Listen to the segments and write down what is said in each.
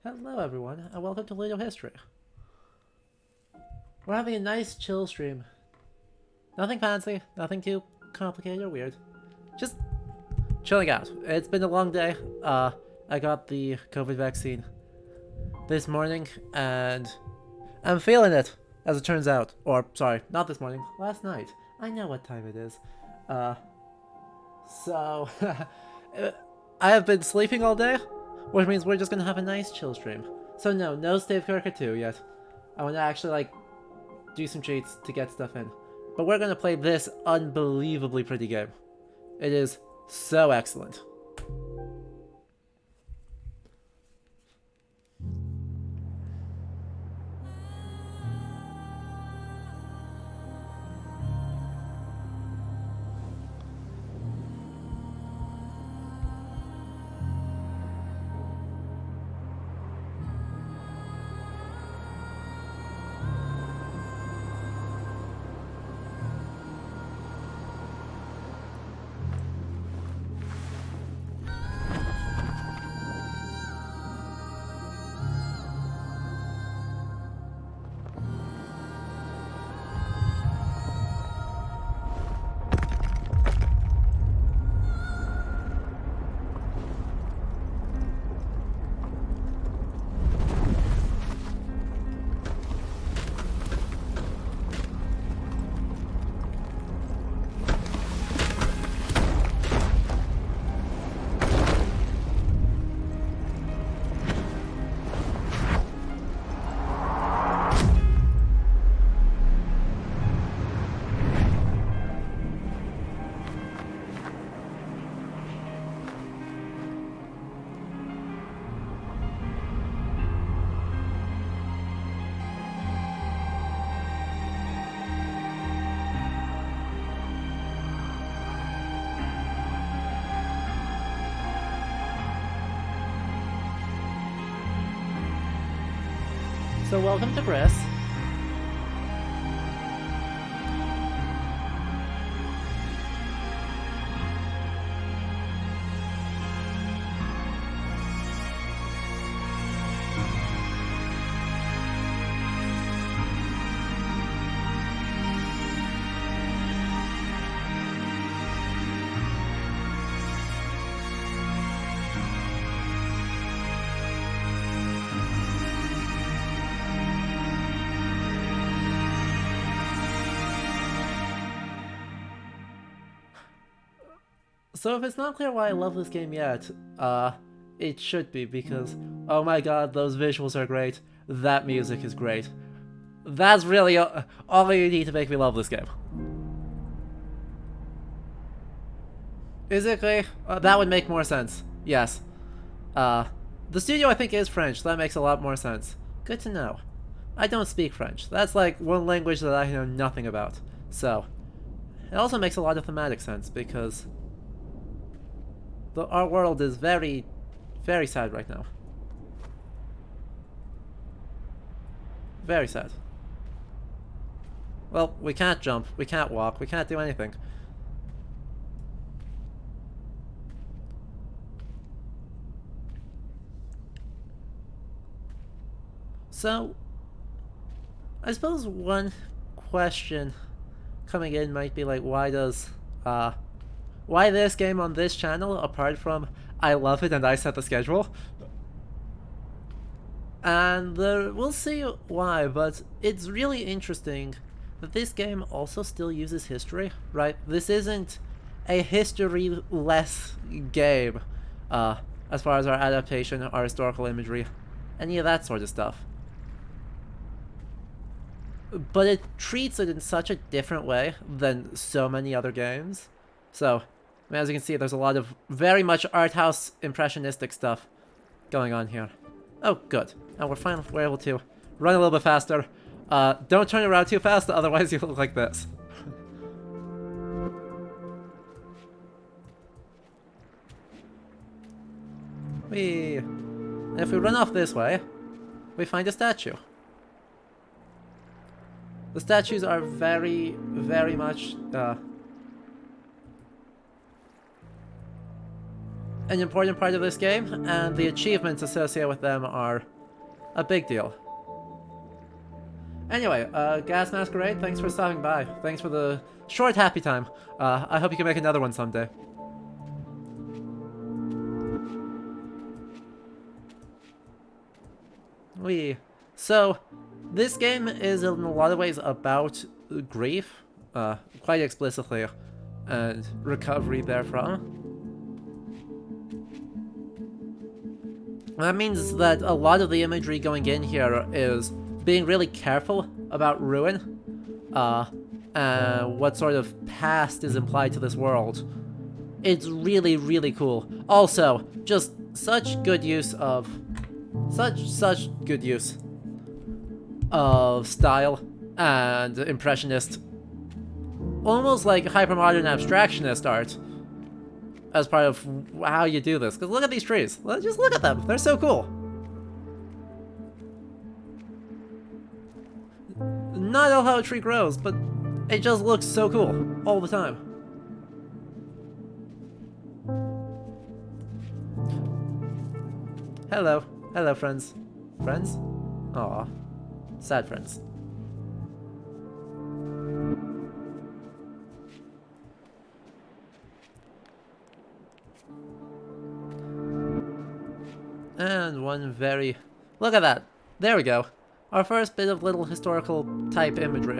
Hello everyone, and welcome to Lido History. We're having a nice chill stream. Nothing fancy, nothing too complicated or weird. Just chilling out. It's been a long day. I got the COVID vaccine this morning, and I'm feeling it, as it turns out. Or, sorry, not this morning, last night. I know what time it is. So, I have been sleeping all day, which means we're just gonna have a nice chill stream. So no Stave Kirker 2 yet. I want to actually, do some cheats to get stuff in. But we're gonna play this unbelievably pretty game. It is so excellent. So welcome to GRIS. So if it's not clear why I love this game yet, it should be because, oh my god, those visuals are great, that music is great. That's really all you need to make me love this game. Physically, that would make more sense, yes. The studio I think is French, so that makes a lot more sense. Good to know. I don't speak French, that's like one language that I know nothing about, so. It also makes a lot of thematic sense because our world is very, very sad right now. Very sad. Well, we can't jump, we can't walk, we can't do anything. So, I suppose one question coming in might be like, why this game on this channel, apart from I love it and I set the schedule? And we'll see why, but it's really interesting that this game also still uses history, right? This isn't a history-less game, as far as our adaptation, our historical imagery, any of that sort of stuff. But it treats it in such a different way than so many other games. So, as you can see, there's a lot of very much art house impressionistic stuff going on here. Oh, good. And we're able to run a little bit faster. Don't turn around too fast, otherwise you look like this. And if we run off this way, we find a statue. The statues are very, very much an important part of this game, and the achievements associated with them are a big deal. Anyway, Gas Masquerade, thanks for stopping by. Thanks for the short happy time. I hope you can make another one someday. So, this game is in a lot of ways about grief, quite explicitly, and recovery therefrom. That means that a lot of the imagery going in here is being really careful about ruin, and what sort of past is implied to this world. It's really, really cool. Also, just such good use of... Such good use of style and impressionist, almost like hypermodern abstractionist art as part of how you do this. Because look at these trees. Just look at them. They're so cool. Not all how a tree grows, but it just looks so cool all the time. Hello. Hello, friends. Friends? Aw. Sad friends. And one very... Look at that! There we go. Our first bit of little historical type imagery.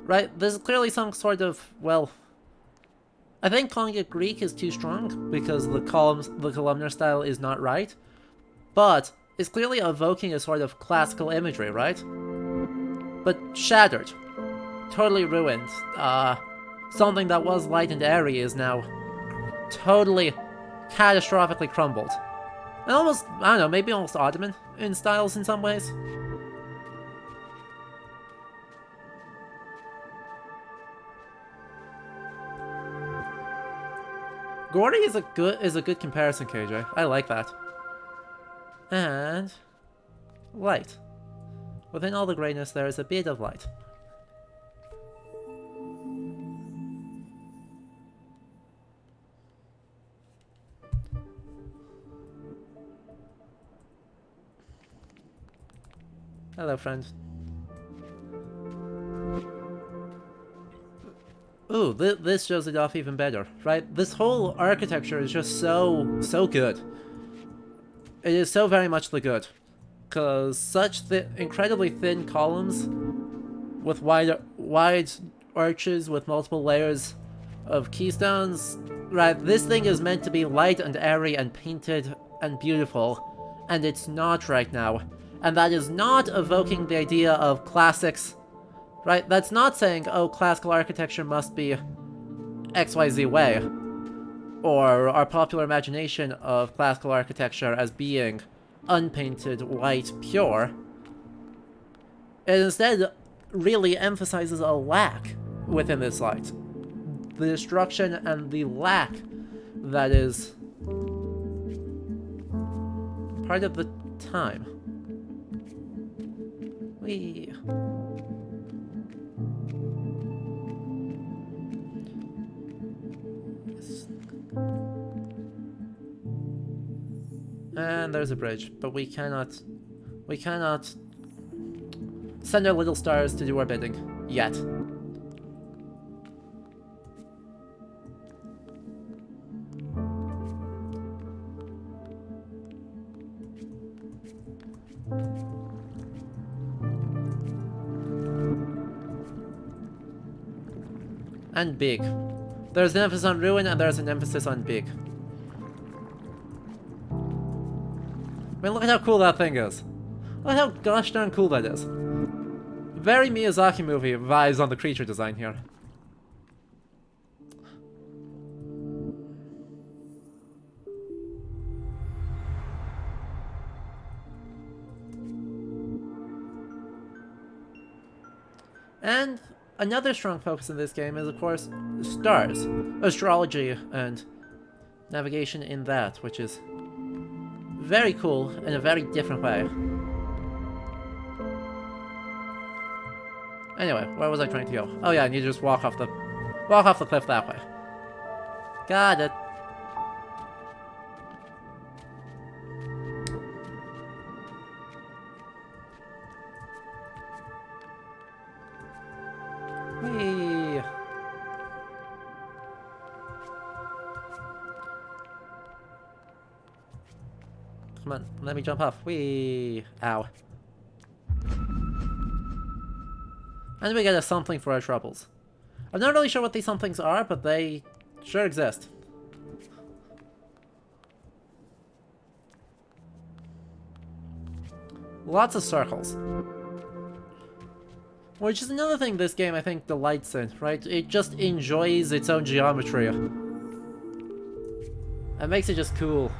Right, this is clearly some sort of, well... I think calling it Greek is too strong, because the columnar style is not right. But it's clearly evoking a sort of classical imagery, right? But shattered. Totally ruined. Something that was light and airy is now totally, catastrophically crumbled. And almost, I don't know, maybe almost Ottoman in styles in some ways. Gory is a good comparison, KJ. I like that. And light. Within all the greyness, there is a bit of light. Hello, friend. Ooh, this shows it off even better, right? This whole architecture is just so good. It is so very much the good. Because such incredibly thin columns with wide arches with multiple layers of keystones, right? This thing is meant to be light and airy and painted and beautiful, and it's not right now. And that is not evoking the idea of classics, right? That's not saying, oh, classical architecture must be XYZ way, or our popular imagination of classical architecture as being unpainted, white, pure. It instead really emphasizes a lack within this light. The destruction and the lack that is part of the time. And there's a bridge, but we cannot send our little stars to do our bidding yet. And big. There's an emphasis on ruin and there's an emphasis on big. I mean, look at how cool that thing is. Look at how gosh darn cool that is. Very Miyazaki movie vibes on the creature design here. And another strong focus in this game is, of course, stars, astrology, and navigation in that, which is very cool in a very different way. Anyway, where was I trying to go? Oh yeah, I need to just walk off the cliff that way. Got it. Whee! Come on, let me jump off. Whee! Ow. And we get a something for our troubles. I'm not really sure what these somethings are, but they sure exist. Lots of circles. Which is another thing this game I think delights in, right? It just enjoys its own geometry. It makes it just cool.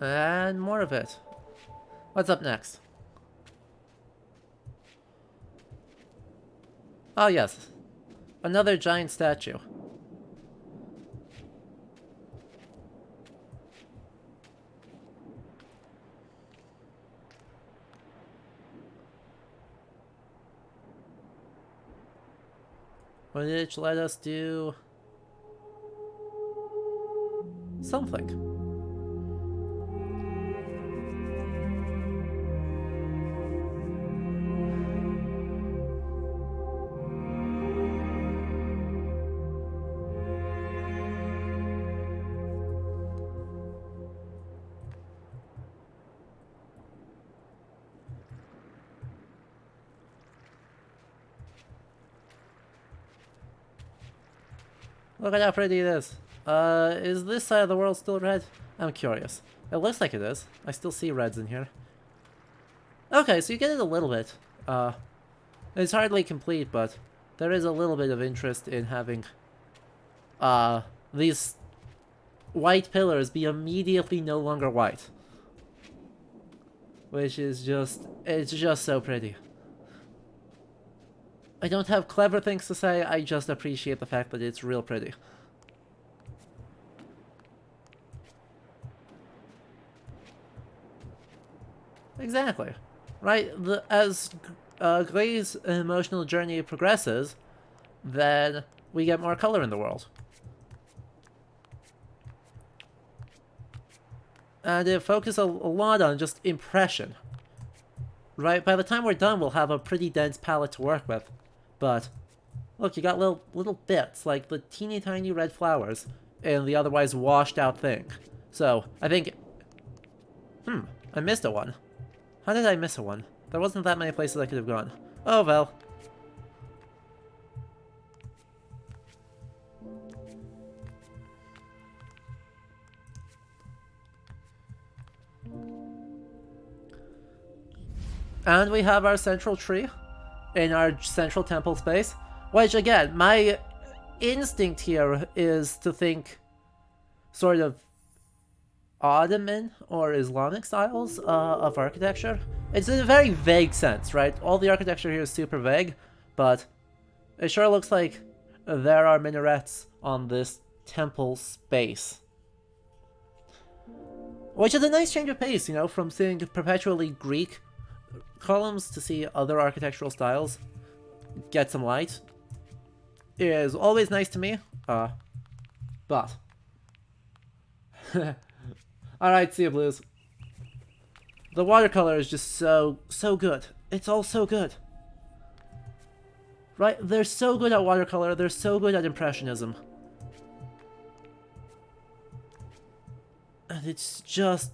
And more of it. What's up next? Oh yes, another giant statue. Which let us do something. Look at how pretty it is. Is this side of the world still red? I'm curious. It looks like it is. I still see reds in here. Okay, so you get it a little bit. It's hardly complete, but there is a little bit of interest in having these white pillars be immediately no longer white. Which is just, it's just so pretty. I don't have clever things to say, I just appreciate the fact that it's real pretty. Exactly. Right? As GRIS' emotional journey progresses, then we get more color in the world. And it focuses a lot on just impression. Right? By the time we're done, we'll have a pretty dense palette to work with. But, look, you got little bits, like the teeny tiny red flowers in the otherwise washed out thing. So, I think... I missed a one. How did I miss a one? There wasn't that many places I could have gone. Oh well. And we have our central tree in our central temple space, which again, my instinct here is to think sort of Ottoman or Islamic styles of architecture. It's in a very vague sense, right? All the architecture here is super vague, but it sure looks like there are minarets on this temple space. Which is a nice change of pace, you know, from seeing perpetually Greek columns to see other architectural styles get some light. It is always nice to me, but... Alright, Sea of Blues. The watercolor is just so good. It's all so good. Right? They're so good at watercolor, they're so good at impressionism. And it's just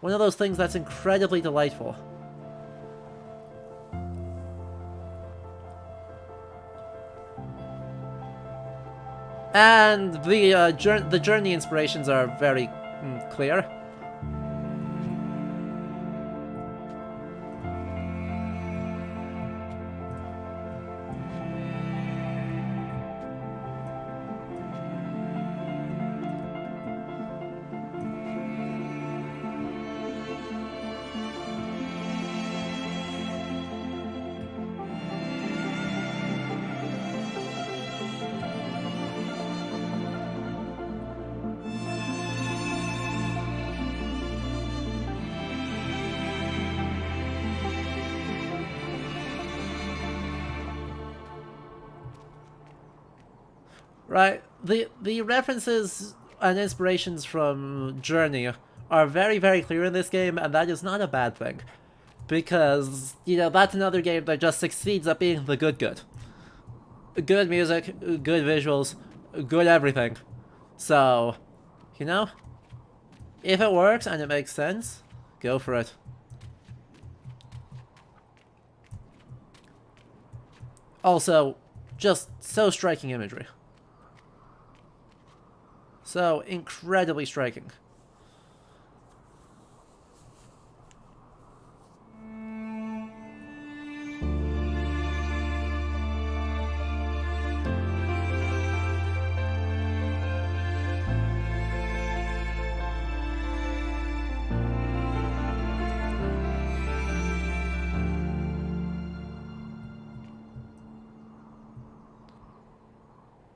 one of those things that's incredibly delightful. And the journey inspirations are very clear. right? The references and inspirations from Journey are very, very clear in this game, and that is not a bad thing. Because, you know, that's another game that just succeeds at being the good good. Good music, good visuals, good everything. So, you know, if it works and it makes sense, go for it. Also, just so striking imagery. So incredibly striking.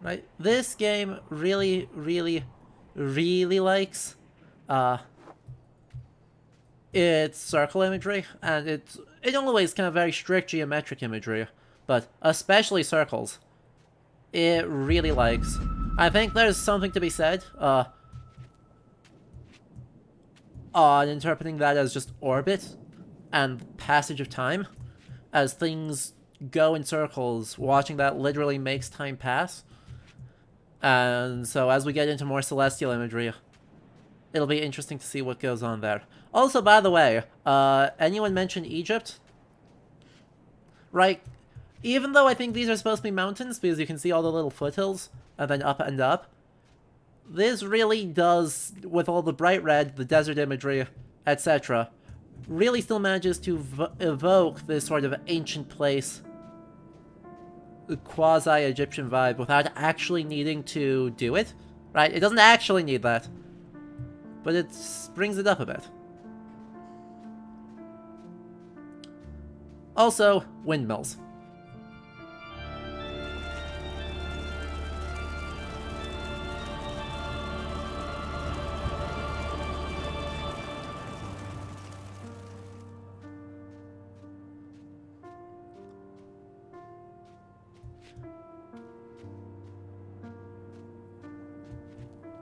Right? This game really, really, really likes its circle imagery, and it always kind of very strict geometric imagery, but especially circles. It really likes. I think there's something to be said on interpreting that as just orbit and passage of time, as things go in circles. Watching that literally makes time pass. And so as we get into more celestial imagery, it'll be interesting to see what goes on there. Also, by the way, anyone mention Egypt? Right? Even though I think these are supposed to be mountains, because you can see all the little foothills, and then up and up, this really does, with all the bright red, the desert imagery, etc., really still manages to evoke this sort of ancient place, quasi-Egyptian vibe without actually needing to do it, right? It doesn't actually need that, but it brings it up a bit. Also, windmills.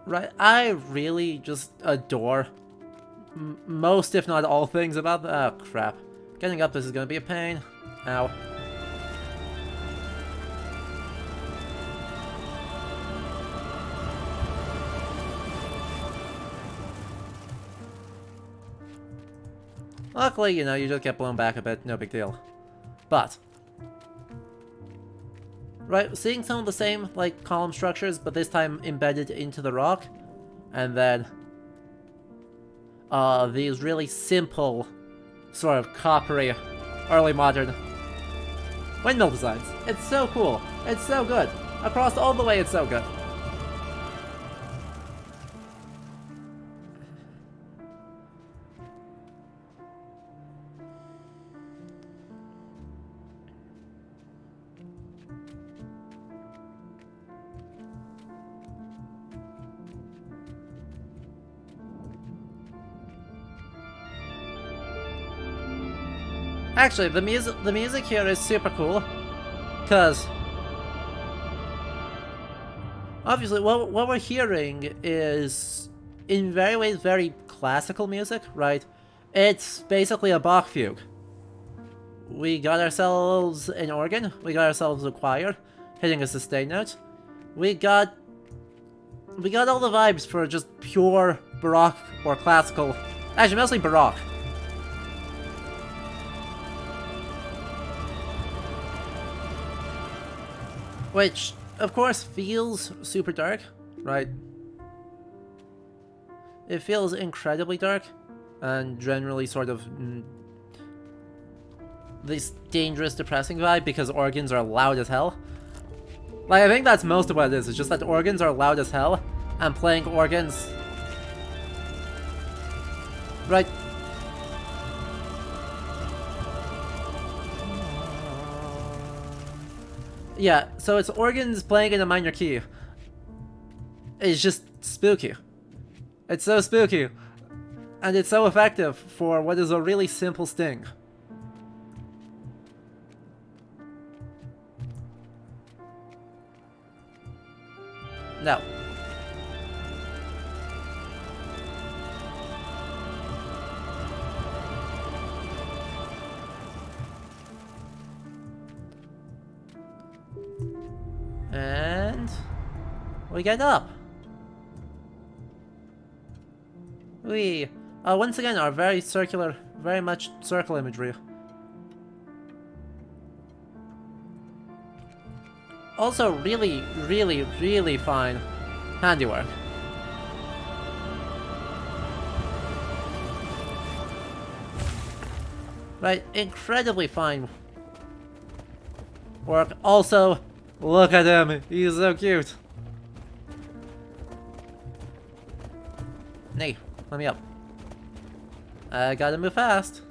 Right, I really just adore most, if not all, things about the— oh, crap. Getting up this is gonna be a pain. Ow. Luckily, you know, you just get blown back a bit, no big deal. But right, seeing some of the same, like, column structures, but this time embedded into the rock. And then these really simple, sort of coppery, early modern windmill designs. It's so cool. It's so good. Across all the way, it's so good. Actually, the music here is super cool, because obviously what we're hearing is, in very ways, very classical music, right? It's basically a Bach fugue. We got ourselves an organ, we got ourselves a choir, hitting a sustain note. We got all the vibes for just pure Baroque or classical, actually mostly Baroque. Which, of course, feels super dark, right? It feels incredibly dark, and generally sort of this dangerous, depressing vibe, because organs are loud as hell. Like, I think that's most of what it is, it's just that organs are loud as hell, and playing organs... Right. Yeah, so it's organs playing in a minor key. It's just spooky. It's so spooky. And it's so effective for what is a really simple sting. No. And we get up. We once again are very circular, very much circle imagery. Also really, really, really fine handiwork. Right, incredibly fine work. Also, look at him, he's so cute. Nay, let me up. I gotta move fast.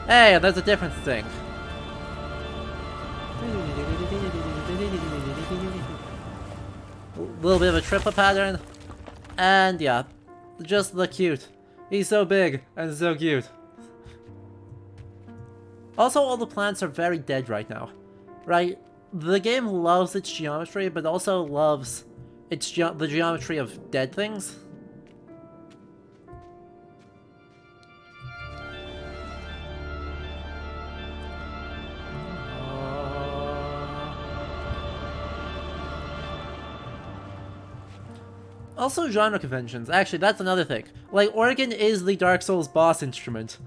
Hey, there's a difference thing. A little bit of a triple pattern. And yeah, just look cute. He's so big and so cute. Also, all the plants are very dead right now. Right? The game loves its geometry, but also loves its the geometry of dead things. Also genre conventions. Actually, that's another thing. Like, organ is the Dark Souls boss instrument.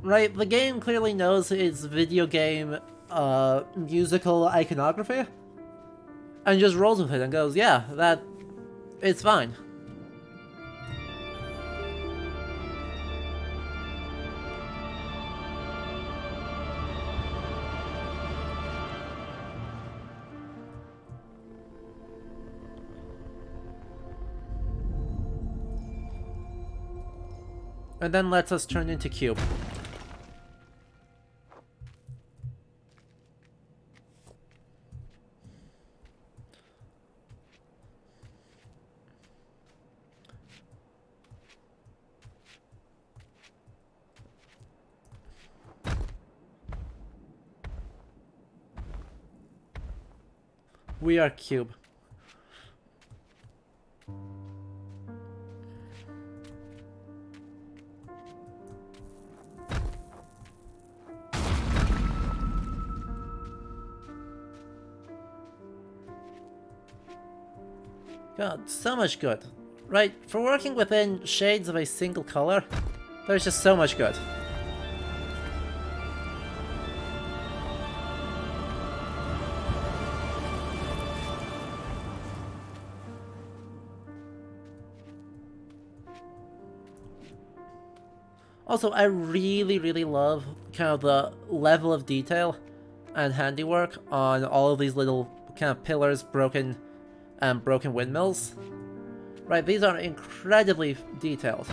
Right? The game clearly knows its video game, musical iconography. And just rolls with it and goes, yeah, it's fine. And then lets us turn into cube. We are cube. God, so much good. Right, for working within shades of a single color, there's just so much good. Also, I really, really love kind of the level of detail and handiwork on all of these little kind of pillars, broken windmills. Right, these are incredibly detailed.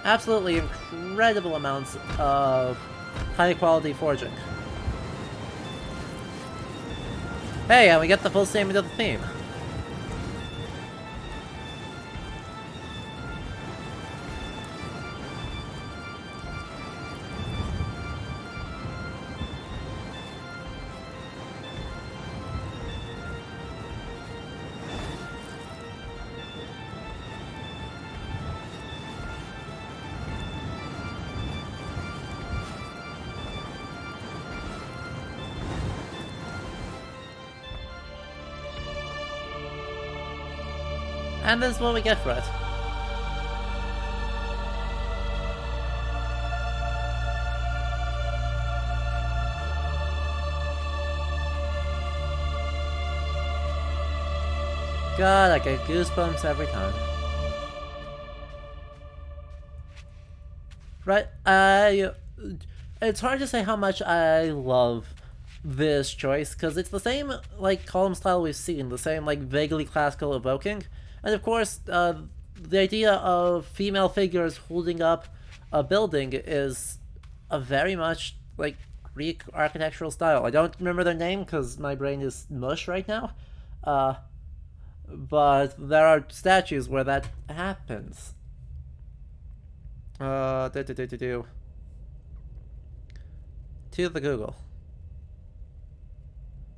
Absolutely incredible amounts of high quality forging. Hey, and we get the full statement of the theme. And this is what we get for it. God, I get goosebumps every time. Right, it's hard to say how much I love this choice, because it's the same, like, column style we've seen, the same, like, vaguely classical evoking. And of course, the idea of female figures holding up a building is a very much, like, Greek architectural style. I don't remember their name because my brain is mush right now. But there are statues where that happens. To the Google.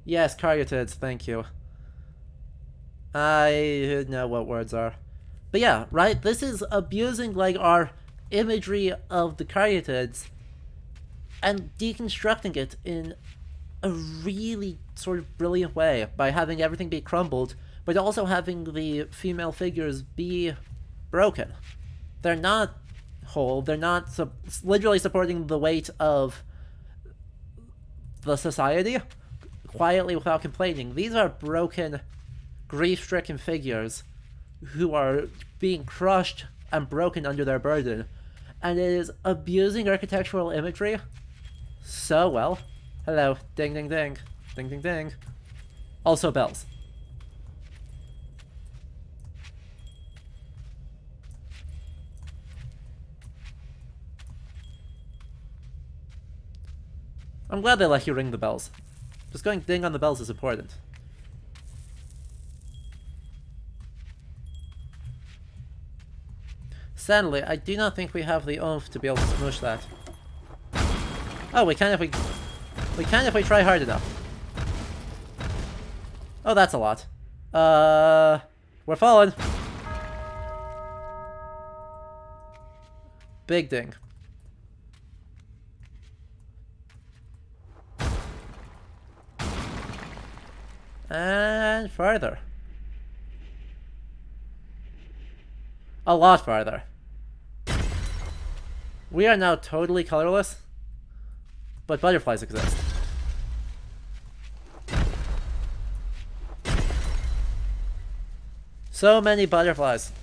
Yes, caryatids, thank you. I know what words are. But yeah, right? This is abusing, like, our imagery of the caryatids and deconstructing it in a really sort of brilliant way by having everything be crumbled, but also having the female figures be broken. They're not whole, they're not literally supporting the weight of the society quietly without complaining. These are broken, grief-stricken figures who are being crushed and broken under their burden, and it is abusing architectural imagery so well. Hello, ding ding ding, ding ding ding. Also bells. I'm glad they let you ring the bells. Just going ding on the bells is important. Sadly, I do not think we have the oomph to be able to smush that. Oh, we can if we try hard enough. Oh, that's a lot. We're falling. Big ding. And farther. A lot farther. We are now totally colorless, but butterflies exist. So many butterflies.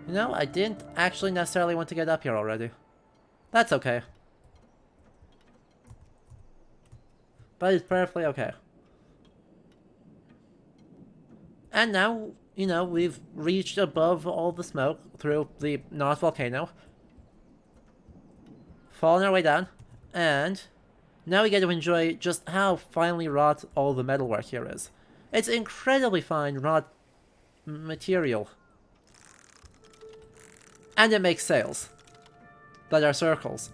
You know, I didn't actually necessarily want to get up here already. That's okay. But it's perfectly okay. And now, you know, we've reached above all the smoke through the North Volcano. Fallen our way down. And now we get to enjoy just how finely wrought all the metalwork here is. It's incredibly fine wrought material. And it makes sails that are circles,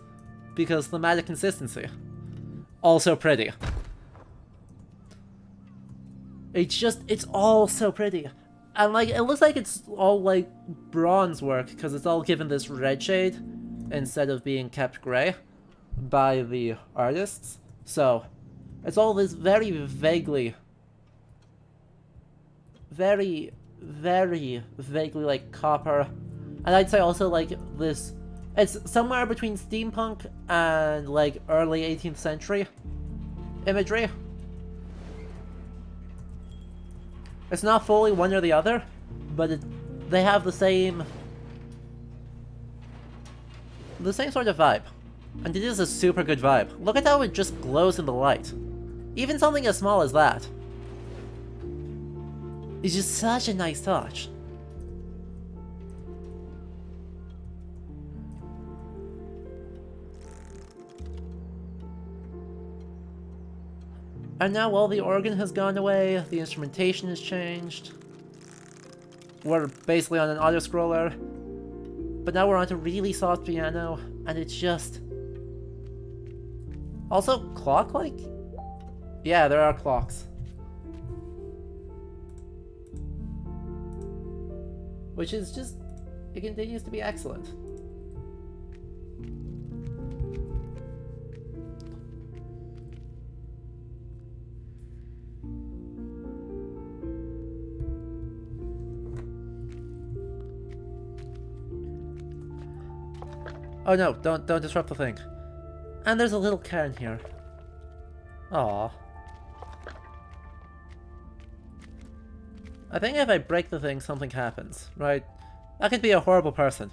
because thematic consistency. Also pretty. It's all so pretty. And like, it looks like it's all like bronze work, because it's all given this red shade instead of being kept grey by the artists. So, it's all this very vaguely like copper. And I'd say also, like, this... It's somewhere between steampunk and, like, early 18th century imagery. It's not fully one or the other, but they have the same sort of vibe. And it is a super good vibe. Look at how it just glows in the light. Even something as small as that is just such a nice touch. And now while the organ has gone away, the instrumentation has changed. We're basically on an auto-scroller. But now we're on a really soft piano, and it's just... Also, clock-like? Yeah, there are clocks. Which is just... It continues to be excellent. Oh no, don't disrupt the thing. And there's a little cairn here. Aww. I think if I break the thing, something happens, right? I could be a horrible person.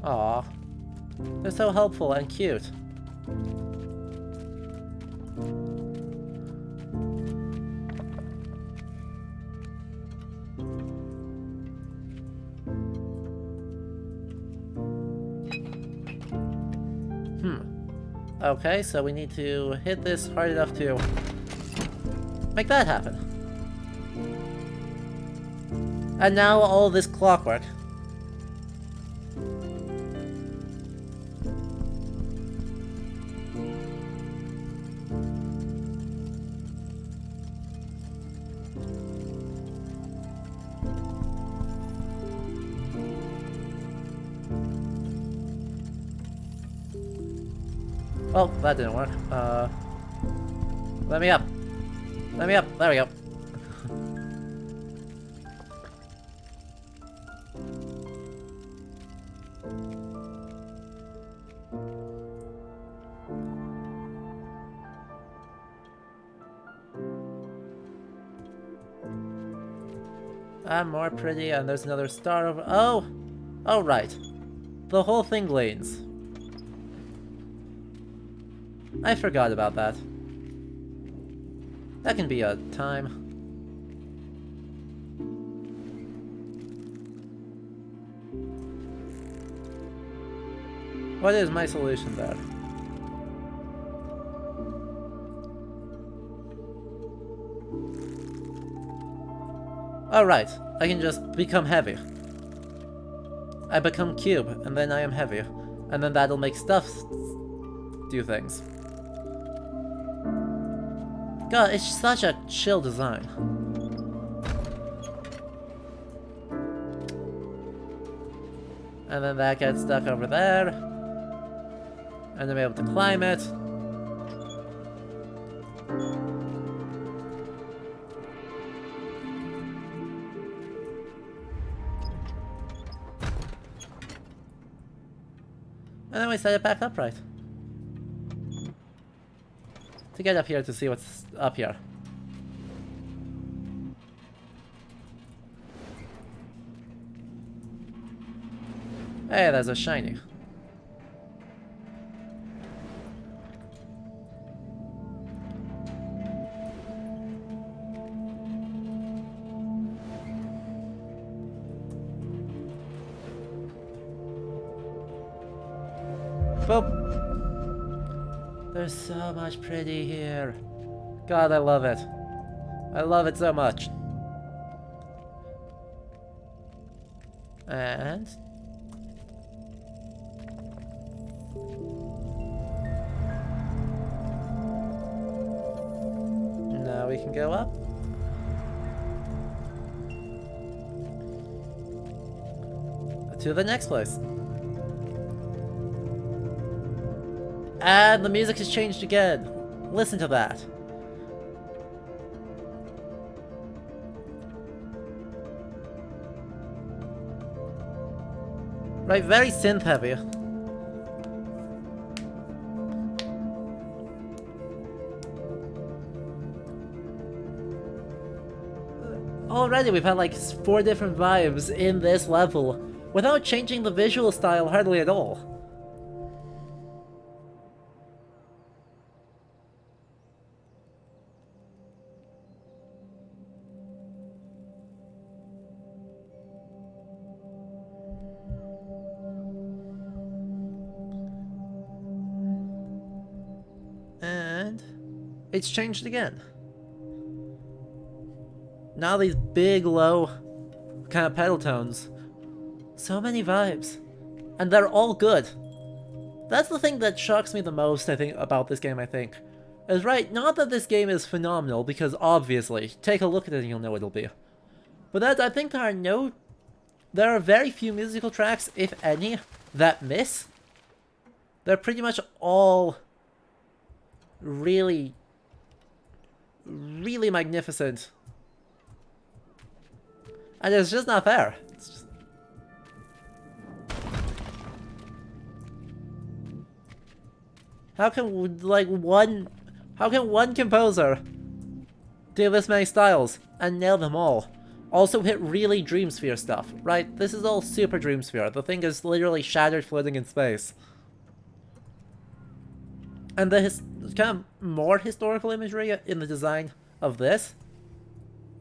Aww. They're so helpful and cute. Okay, so we need to hit this hard enough to make that happen. And now all this clockwork. Oh, that didn't work. Let me up. Let me up. There we go. I'm more pretty, and there's another star over. Oh! Oh, right. The whole thing leans. I forgot about that. That can be a time. What is my solution there? Oh, right. I can just become heavy. I become cube, and then I am heavy. And then that'll make stuff do things. God, it's such a chill design. And then that gets stuck over there. And then be able to climb it. And then we set it back upright. To get up here to see what's up here. Hey, there's a shiny. Boop. There's so much pretty here. God, I love it. I love it so much. And... now we can go up. To the next place. And the music has changed again. Listen to that. Right, very synth heavy. Already we've had like 4 different vibes in this level without changing the visual style hardly at all. And it's changed again. Now these big, low kind of pedal tones. So many vibes. And they're all good. That's the thing that shocks me the most, I think, about this game, I think. Is right, not that this game is phenomenal, because obviously, take a look at it and you'll know it'll be. But that I think there are very few musical tracks, if any, that miss. They're pretty much all really, really magnificent. And it's just not fair. It's just... how can one composer do this many styles and nail them all? Also hit really Dreamsphere stuff, right? This is all super Dreamsphere. The thing is literally shattered floating in space. And the kind of more historical imagery in the design of this,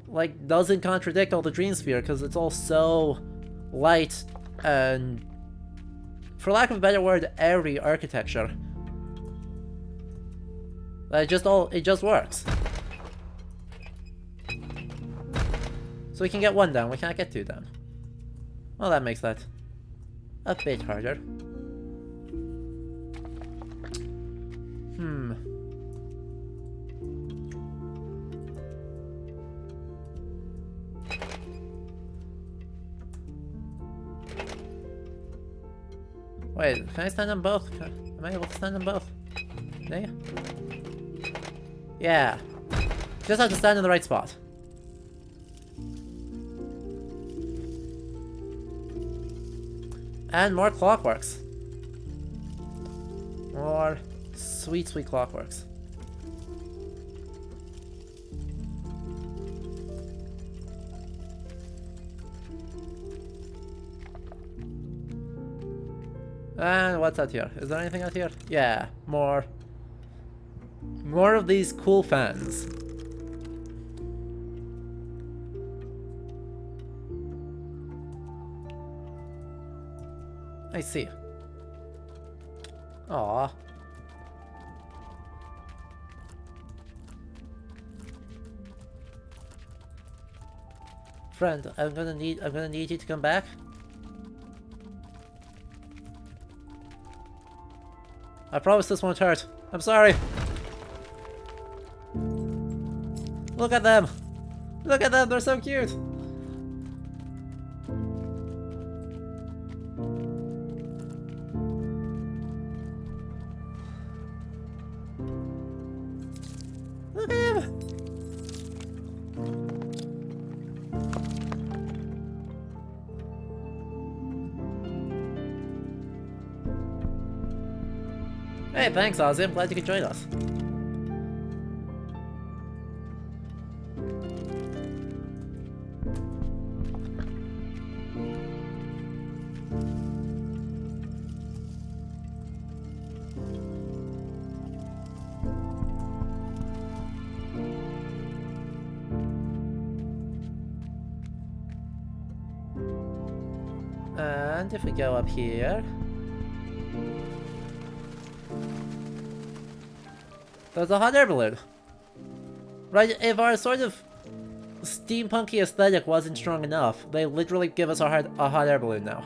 like, doesn't contradict all the Dreamsphere, because it's all so light and, for lack of a better word, airy architecture. It just works. So we can get one down, we can't get two down. Well, that makes that a bit harder. Wait, can I stand on both? Am I able to stand on both? Yeah. Yeah. Just have to stand in the right spot. And more clockworks. More sweet, sweet clockworks. And what's out here? Is there anything out here? Yeah, more. More of these cool fans. I see. Aww. Friend, I'm gonna need you to come back. I promise this won't hurt. I'm sorry. Look at them. Look at them, they're so cute. Look at him. Hey, thanks, Ozzy. I'm glad you could join us. And if we go up here... There's a hot air balloon. Right, if our sort of steampunky aesthetic wasn't strong enough, they literally give us a hot air balloon now.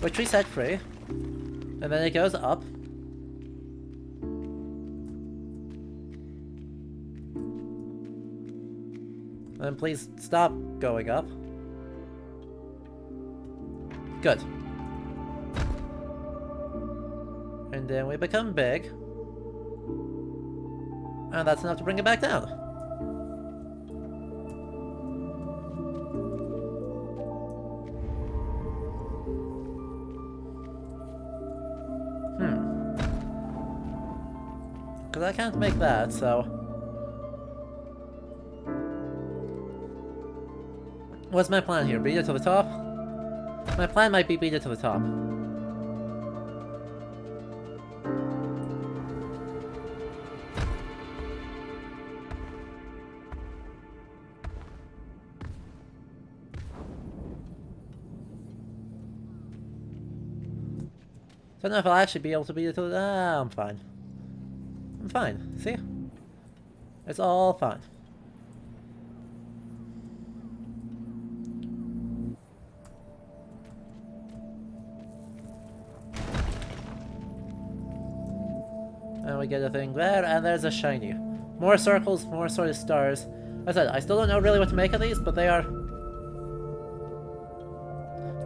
Which we set free. And then it goes up. And please stop going up. Good. And then we become big. And that's enough to bring it back down. Because I can't make that, so... What's my plan here? Beat it to the top? My plan might be beat it to the top. Don't know if I'll actually be able to beat it to the... Ah, I'm fine. I'm fine. See? It's all fine. And we get a thing there, and there's a shiny. More circles, more sort of stars. As I said, I still don't know really what to make of these, but they are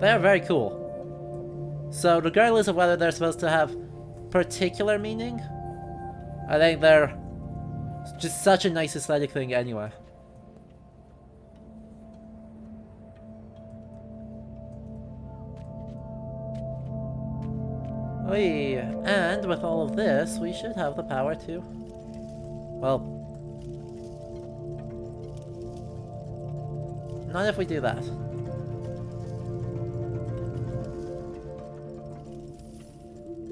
very cool. So regardless of whether they're supposed to have particular meaning, I think they're just such a nice aesthetic thing anyway. And with all of this, we should have the power to... Well... Not if we do that.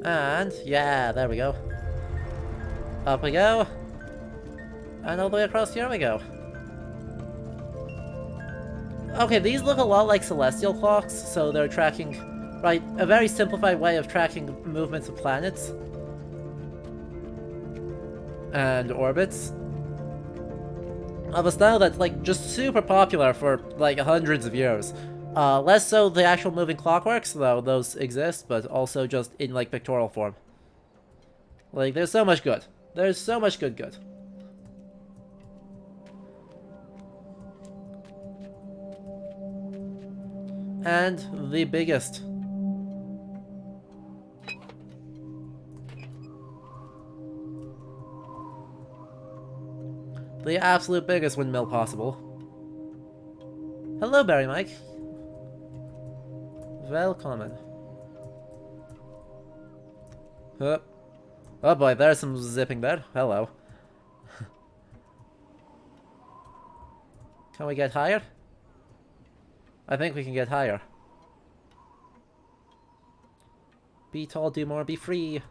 And, yeah, there we go. Up we go. And all the way across here we go. Okay, these look a lot like celestial clocks, so they're tracking, right, a very simplified way of tracking movements of planets and orbits of a style that's like just super popular for like hundreds of years. Less so the actual moving clockworks, though those exist, but also just in like pictorial form. Like, there's so much good. There's so much good. And the biggest. The absolute biggest windmill possible. Hello, Barry Mike. Welcome. Oh boy, there's some zipping there. Hello. Can we get higher? I think we can get higher. Be tall, do more, be free.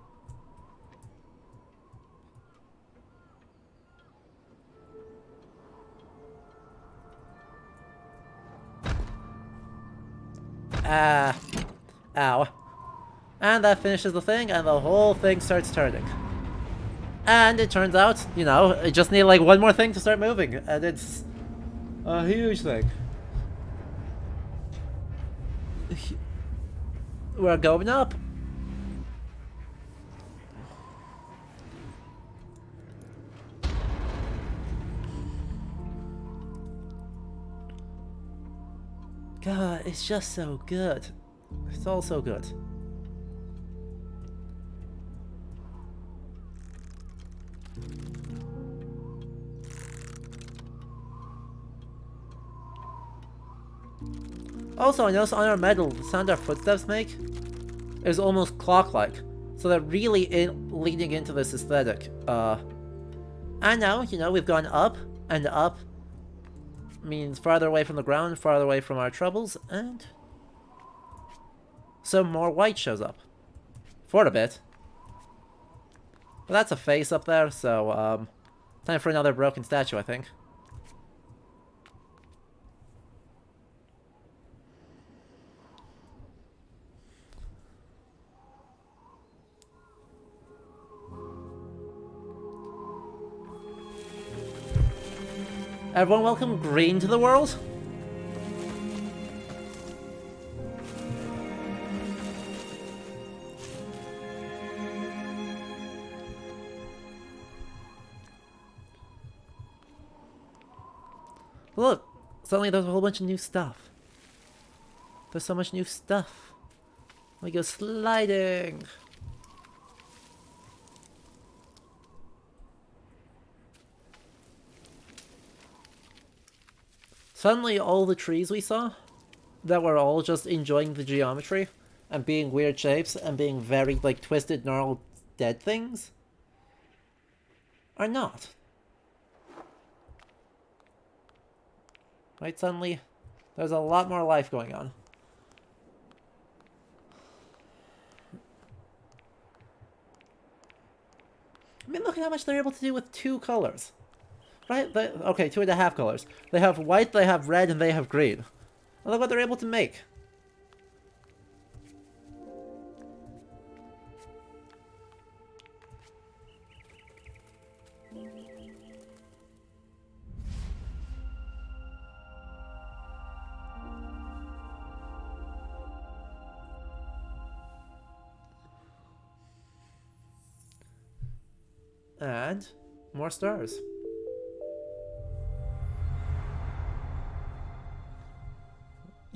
Ah. Ow. And that finishes the thing, and the whole thing starts turning. And it turns out, you know, it just needed like one more thing to start moving, and it's a huge thing. We're going up. God, it's just so good. It's all so good. Also, I noticed on our metal, the sound our footsteps make is almost clock-like. So they're really leading into this aesthetic. And now, you know, we've gone up, and up means farther away from the ground, farther away from our troubles, and some more white shows up. For a bit. But that's a face up there, so, time for another broken statue, I think. Everyone welcome green to the world? Look, suddenly there's a whole bunch of new stuff. There's so much new stuff. We go sliding. Suddenly all the trees we saw, that were all just enjoying the geometry and being weird shapes and being very like twisted, gnarled, dead things, are not. Right, suddenly there's a lot more life going on. I mean, look at how much they're able to do with 2 colors. Right? Okay, 2.5 colors. They have white, they have red, and they have green. And look what they're able to make. And more stars.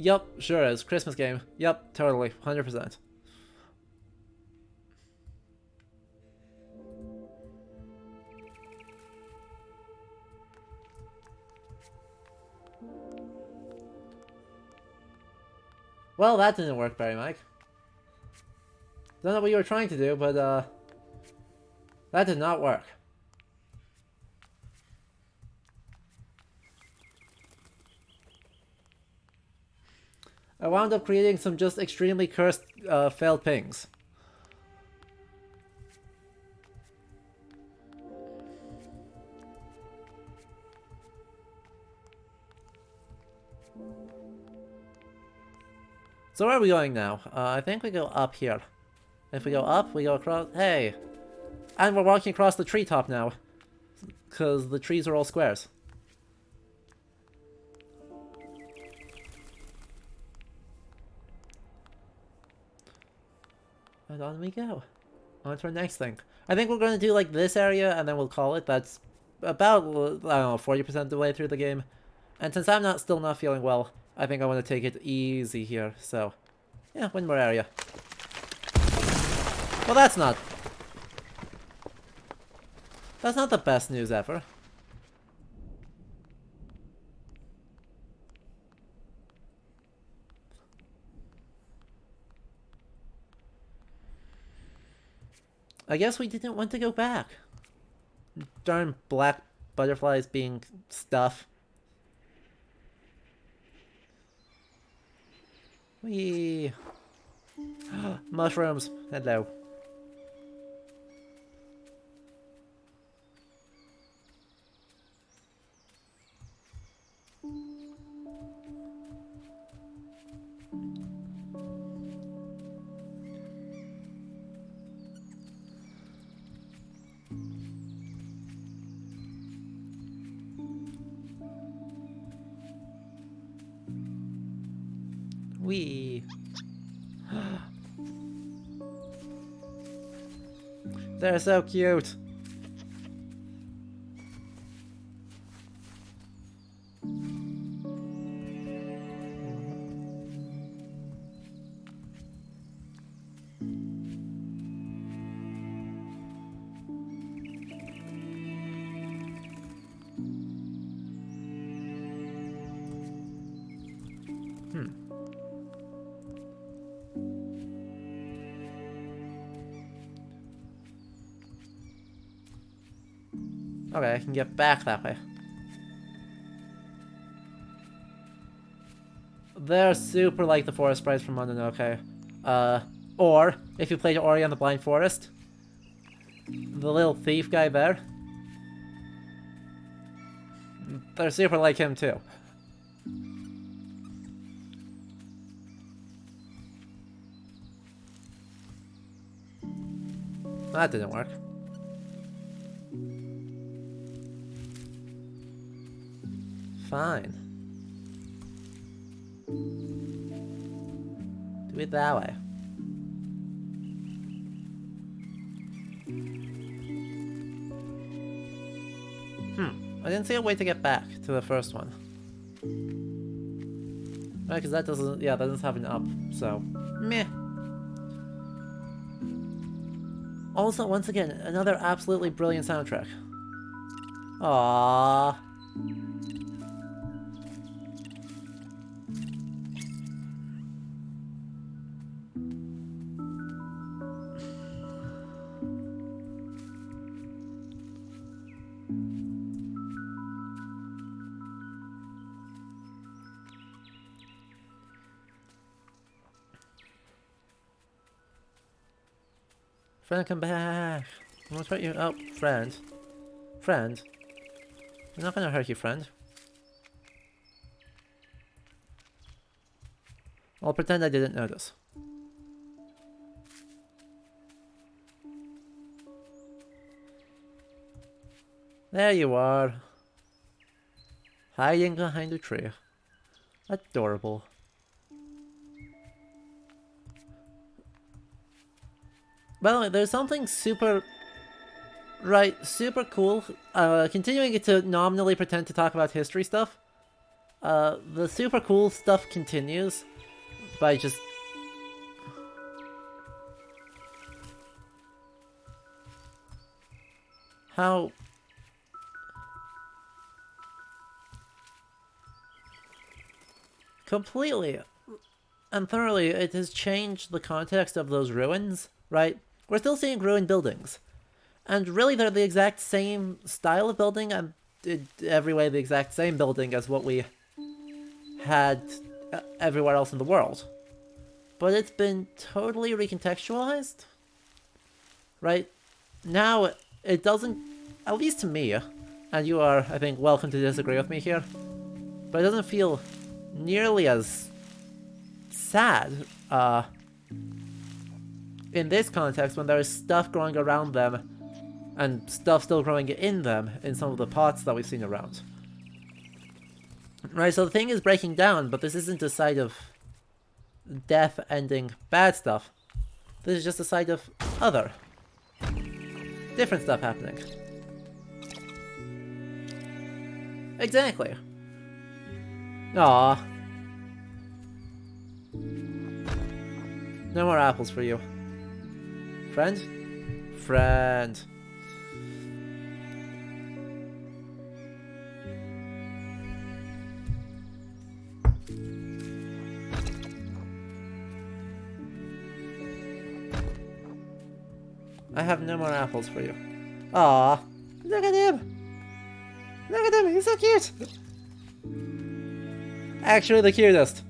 Yup, sure is. Christmas game. Yup, totally. 100%. Well, that didn't work, Barry Mike. Don't know what you were trying to do, but, that did not work. I wound up creating some just extremely cursed, failed pings. So where are we going now? I think we go up here. If we go up, we go across... Hey! And we're walking across the treetop now. Because the trees are all squares. And on we go. On to our next thing. I think we're going to do like this area and then we'll call it. That's about, I don't know, 40% of the way through the game. And since I'm still not feeling well, I think I want to take it easy here. So, yeah, one more area. Well, that's not the best news ever. I guess we didn't want to go back. Darn black butterflies being stuff. Whee! Mushrooms. Hello. Wee. They're so cute. Okay, I can get back that way. They're super like the forest sprites from Mononoke. Or, if you played Ori and the Blind Forest, the little thief guy there, they're super like him too. That didn't work. Fine. Do it that way. I didn't see a way to get back to the first one. Right, because that doesn't, yeah, that doesn't have an up, so, meh. Also, once again, another absolutely brilliant soundtrack. Aww. Friend, come back. I won't hurt you. Oh, friend. Friend. I'm not gonna hurt you, friend. I'll pretend I didn't notice. There you are. Hiding behind a tree. Adorable. By the way, there's something super cool. Continuing to nominally pretend to talk about history stuff. The super cool stuff continues by just... how... completely and thoroughly it has changed the context of those ruins, right? We're still seeing ruined buildings. And really they're the exact same style of building and in every way the exact same building as what we had everywhere else in the world. But it's been totally recontextualized. Right? Now, it doesn't, at least to me, and you are, I think, welcome to disagree with me here, but it doesn't feel nearly as sad, in this context when there is stuff growing around them and stuff still growing in them in some of the pots that we've seen around. Right, so the thing is breaking down, but this isn't a side of death ending bad stuff. This is just a side of other. Different stuff happening. Exactly. Aww. No more apples for you. Friend? Friend. I have no more apples for you. Aww. Look at him! Look at him, he's so cute! Actually the cutest.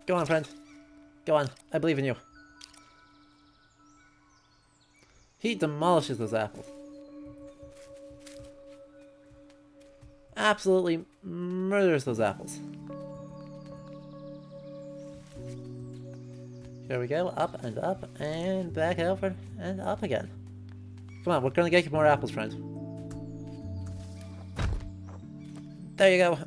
Go on, friend. Go on. I believe in you. He demolishes those apples. Absolutely murders those apples. Here we go. Up and back over and up again. Come on, we're gonna get you more apples, friend. There you go.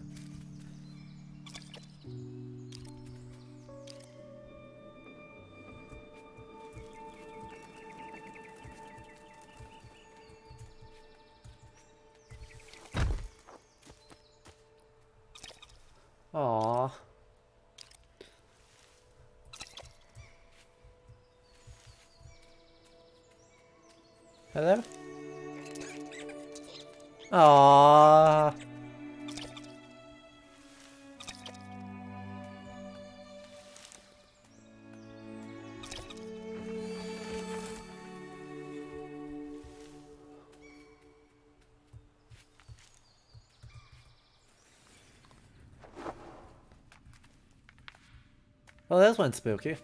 Aww. Hello? Aww. Well, this one's spooky.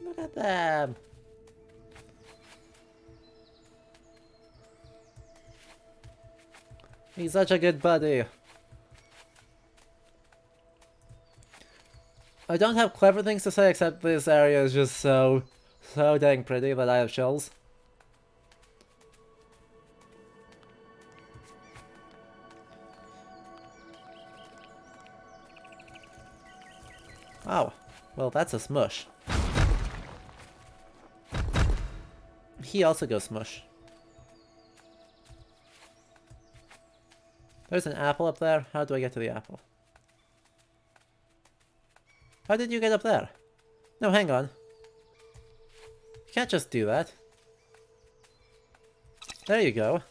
Look at them. He's such a good buddy. I don't have clever things to say except this area is just so dang pretty that I have chills. Oh, well that's a smush. He also goes smush. There's an apple up there. How do I get to the apple? How did you get up there? No, hang on. You can't just do that. There you go.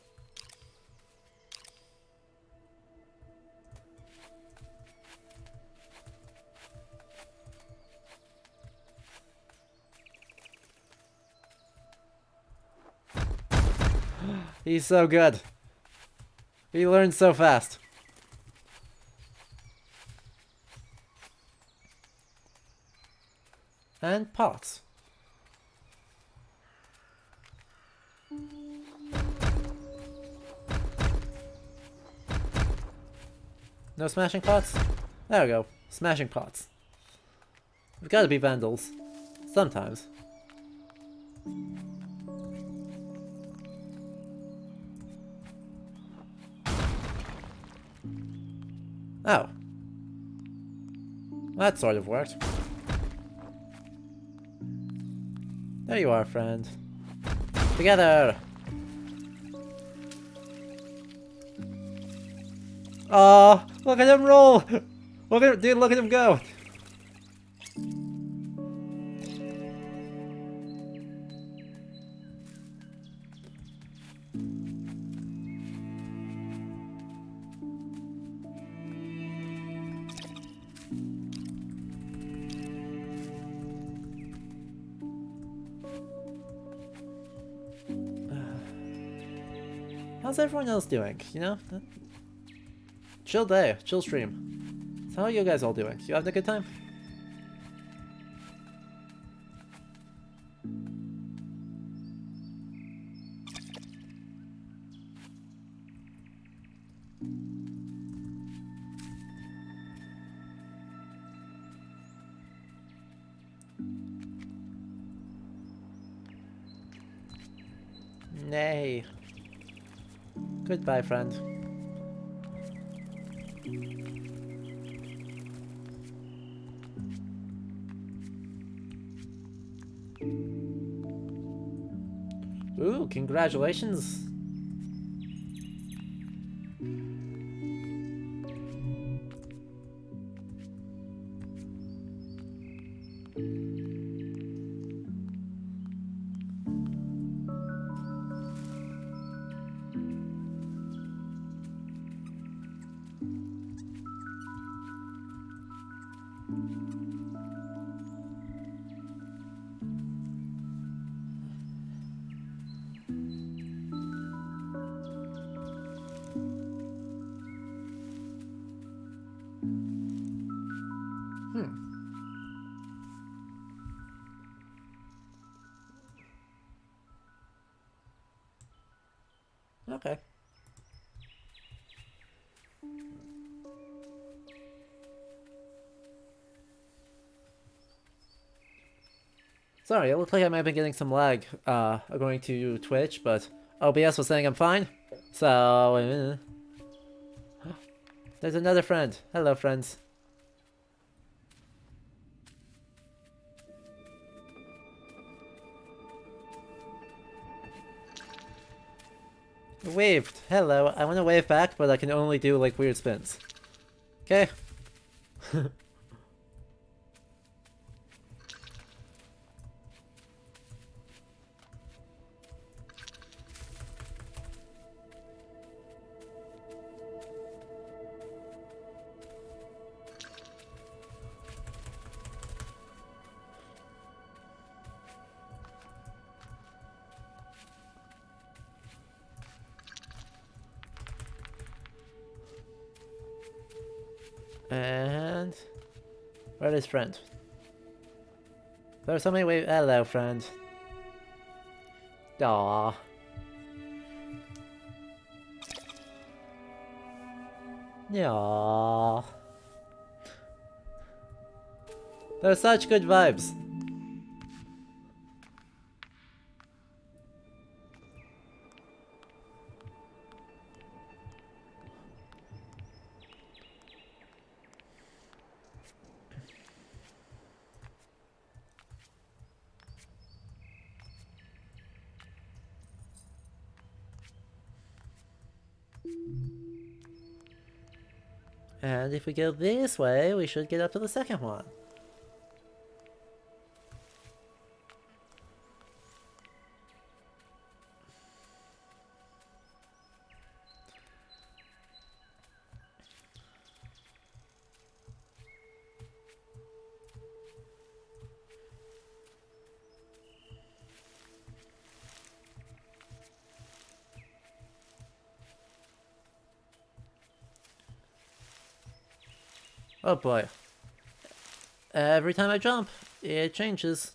He's so good. He learns so fast. And pots. No smashing pots? There we go. Smashing pots. We've got to be vandals. Sometimes. Oh. That sort of worked. There you are, friend. Together! Oh, look at him roll! Look at him, dude, look at him go! How's everyone else doing, you know? Chill day, chill stream. So how are you guys all doing? You having a good time? Nay. Goodbye, friend. Ooh, congratulations. Okay. Sorry, it looks like I might have been getting some lag, according to Twitch, but OBS was saying I'm fine. So, there's another friend. Hello, friends. Waved. Hello. I want to wave back, but I can only do, like, weird spins. Okay. And where is friend? There's somebody wave. Hello, friend. Aww. Aww. They're such good vibes. And if we go this way, we should get up to the second one. Oh boy. Every time I jump, it changes.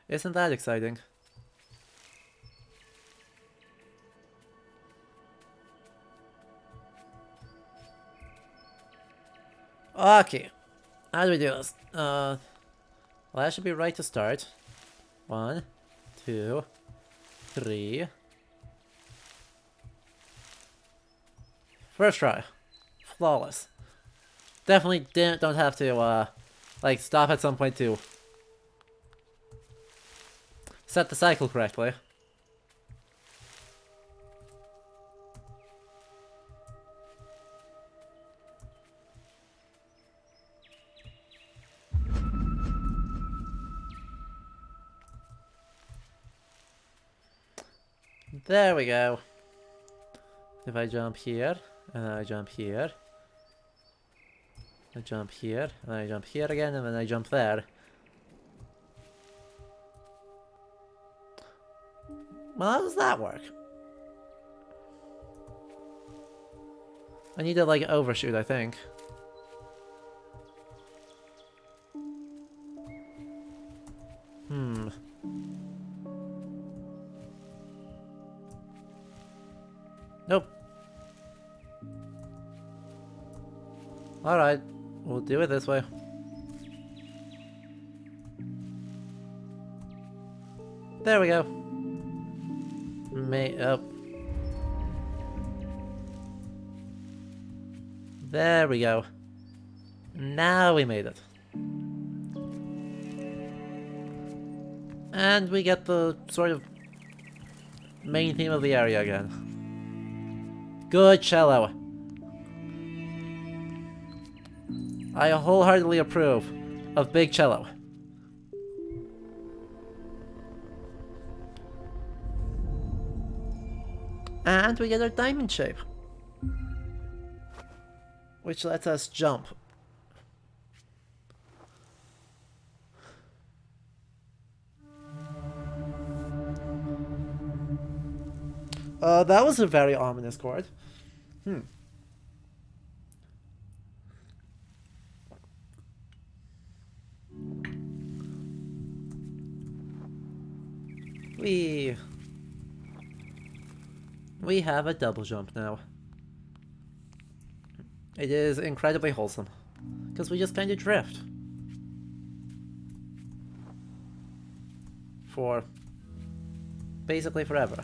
Isn't that exciting? Okay. How do we do this? Well, that should be right to start. 1, 2, 3. First try. Flawless. Definitely don't have to, like, stop at some point to set the cycle correctly. There we go. If I jump here, and then I jump here, I jump here, and then I jump here again, and then I jump there. Well, how does that work? I need to, like, overshoot, I think. Nope. Alright, we'll do it this way. There we go. There we go. Now we made it. And we get the sort of main theme of the area again. Good cello. I wholeheartedly approve of big cello. And we get our diamond shape, which lets us jump. That was a very ominous chord. We have a double jump now. It is incredibly wholesome, because we just kind of drift. For basically forever.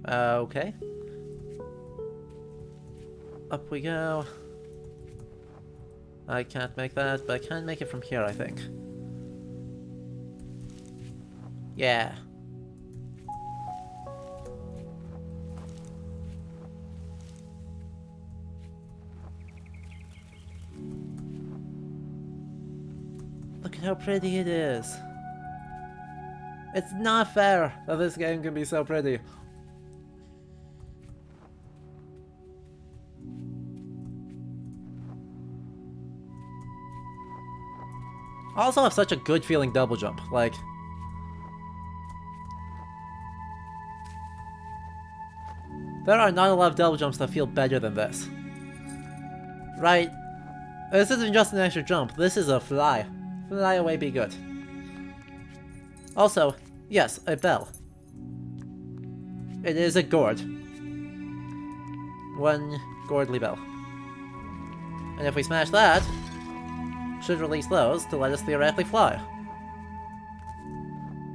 Okay. Up we go. I can't make that, but I can make it from here, I think. Yeah. Look at how pretty it is. It's not fair that this game can be so pretty. I also have such a good feeling double jump, like... There are not a lot of double jumps that feel better than this. Right? This isn't just an extra jump, this is a fly. Fly away, be good. Also, yes, a bell. It is a gourd. One gourdly bell. And if we smash that, should release those to let us theoretically fly.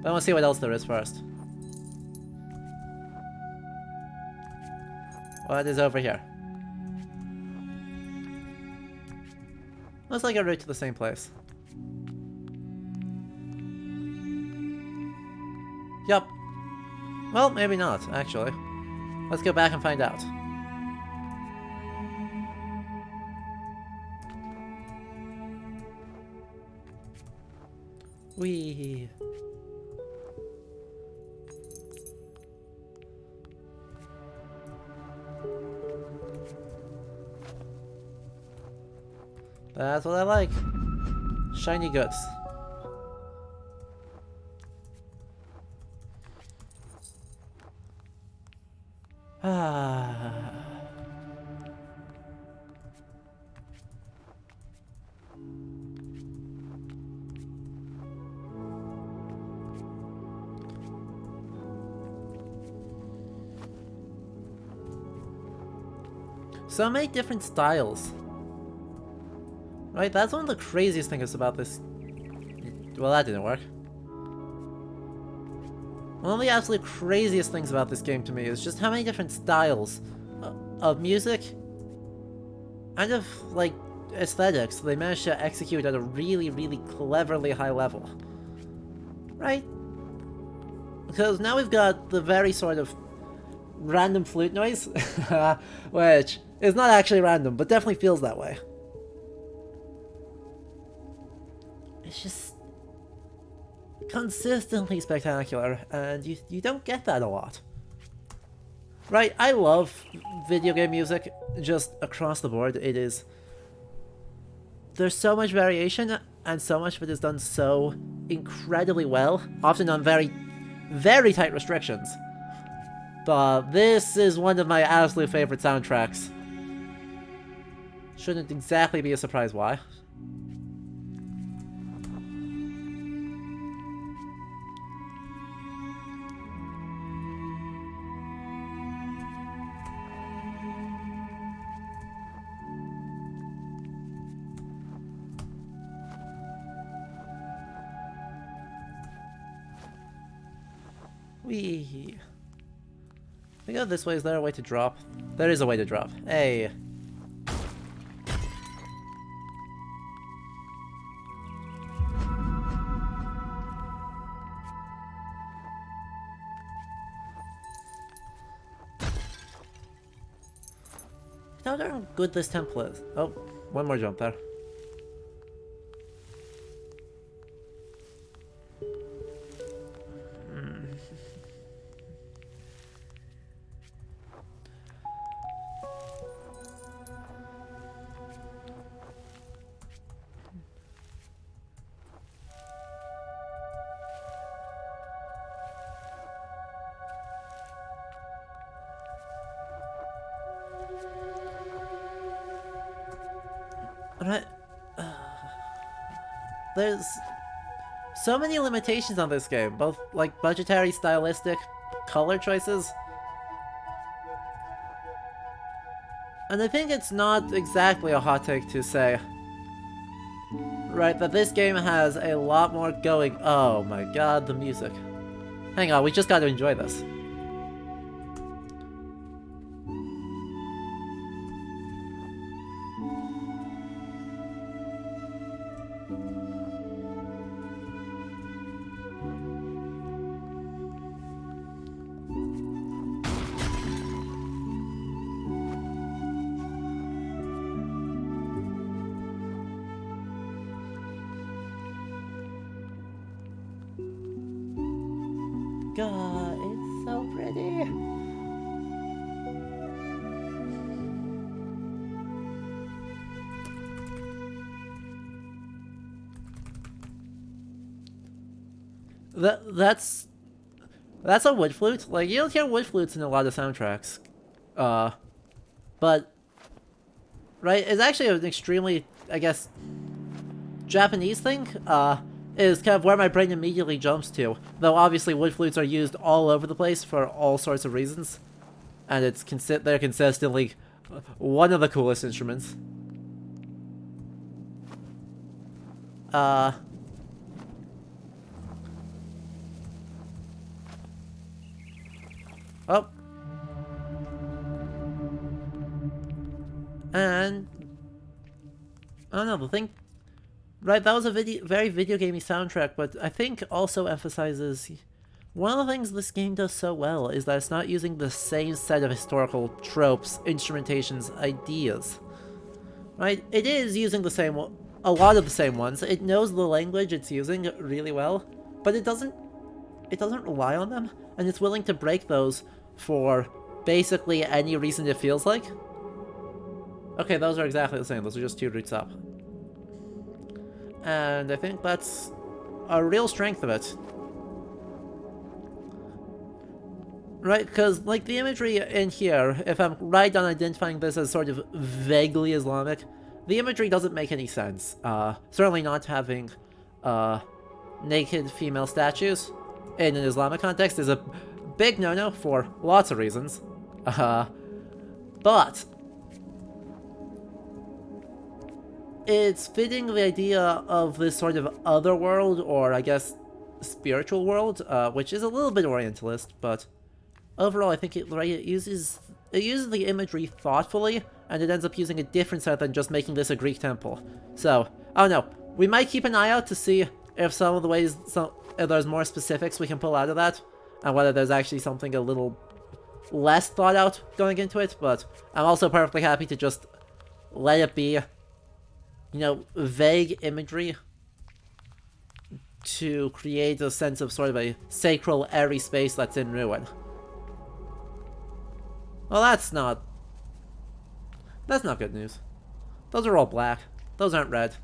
But I want to see what else there is first. What is over here? Looks like a route to the same place. Yup. Well, maybe not, actually. Let's go back and find out. Whee! That's what I like. Shiny goods. Ah. So many different styles. Right, that's one of the craziest things about this. Well, that didn't work. one of the absolute craziest things about this game to me is just how many different styles of music and of, like, aesthetics they managed to execute at a really, really cleverly high level. Right? Because now we've got the very sort of random flute noise, which is not actually random, but definitely feels that way. It's just consistently spectacular, and you don't get that a lot. Right, I love video game music just across the board. It is... There's so much variation, and so much of it is done so incredibly well, often on very, very tight restrictions. But this is one of my absolute favorite soundtracks. Shouldn't exactly be a surprise why. Wee. We go this way. Is there a way to drop? There is a way to drop. Hey. I wonder how good this temple is. Oh, one more jump there. Right. There's so many limitations on this game, both like budgetary, stylistic, color choices. And I think it's not exactly a hot take to say, right, that this game has a lot more going. Oh my god, the music. Hang on, we just got to enjoy this. God, it's so pretty. That's a wood flute. Like, you don't hear wood flutes in a lot of soundtracks. But right, it's actually an extremely, I guess, Japanese thing. Is kind of where my brain immediately jumps to. Though obviously wood flutes are used all over the place for all sorts of reasons. And they're consistently one of the coolest instruments. Oh. And I don't know, the thing. Right, that was a very video gamey soundtrack, but I think also emphasizes one of the things this game does so well is that it's not using the same set of historical tropes, instrumentations, ideas. Right, it is using a lot of the same ones. It knows the language it's using really well, but it doesn't rely on them, and it's willing to break those for basically any reason it feels like. Okay, those are exactly the same. Those are just 2 roots up. And I think that's a real strength of it. Right, because, like, the imagery in here, if I'm right on identifying this as sort of vaguely Islamic, the imagery doesn't make any sense. Certainly not having naked female statues in an Islamic context is a big no-no for lots of reasons. But it's fitting the idea of this sort of other world, or I guess spiritual world, which is a little bit Orientalist, but overall I think it uses the imagery thoughtfully, and it ends up using a different set than just making this a Greek temple. So, I don't know. We might keep an eye out to see if some of the ways, if there's more specifics we can pull out of that, and whether there's actually something a little less thought out going into it, but I'm also perfectly happy to just let it be, you know, vague imagery to create a sense of sort of a sacral, airy space that's in ruin. Well, that's not good news. Those are all black. Those aren't red.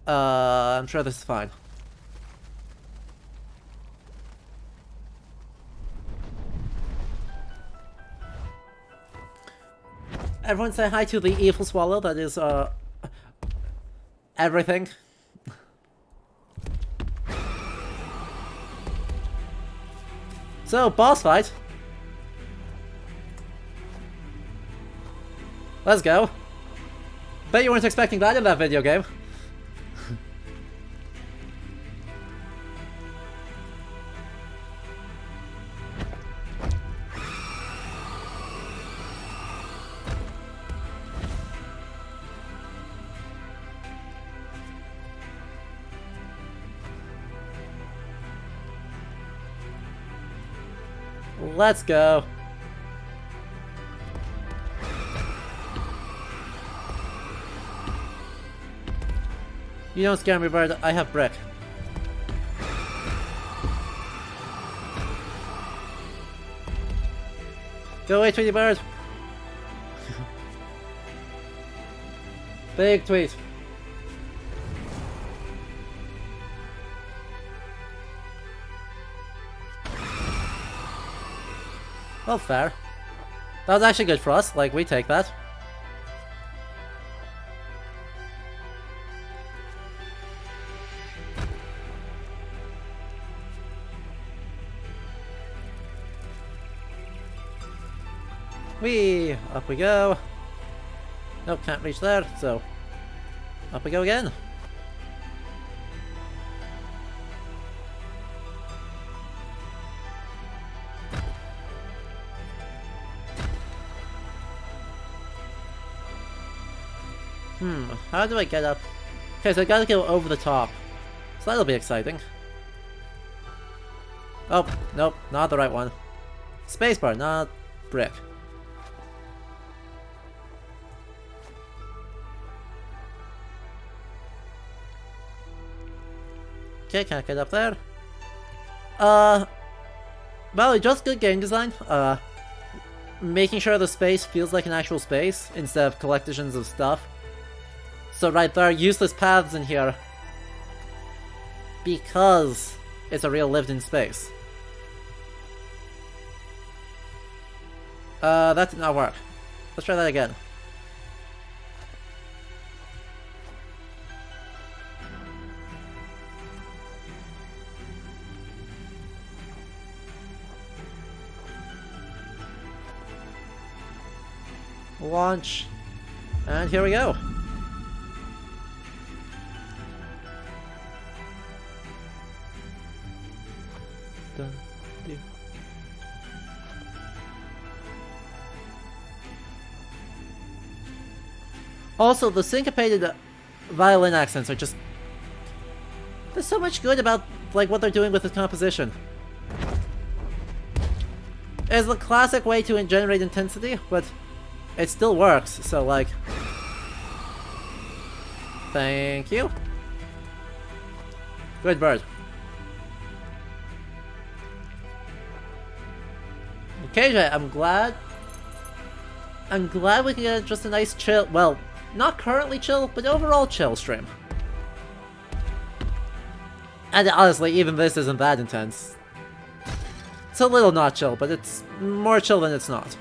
I'm sure this is fine. Everyone say hi to the evil swallow that is, everything. So, boss fight. Let's go. Bet you weren't expecting that in that video game. Let's go. You don't scare me, bird. I have brick. Go away, Tweety Bird. Big tweet. Well, fair. That was actually good for us. Like, we take that. Whee! Up we go. Nope, can't reach there, so up we go again. How do I get up? Okay, so I gotta go over the top. So that'll be exciting. Oh, nope, not the right one. Spacebar, not brick. Okay, can't get up there. Well, just good game design. Making sure the space feels like an actual space instead of collections of stuff. So right, there are useless paths in here because it's a real lived-in space. That did not work. Let's try that again. Launch. And here we go. Also, the syncopated violin accents are just... There's so much good about, like, what they're doing with the composition. It's the classic way to generate intensity, but it still works, so, like... Thank you. Good bird. Okay, Jay, I'm glad we can get just a nice chill, well, not currently chill, but overall chill stream. And honestly, even this isn't that intense. It's a little not chill, but it's more chill than it's not.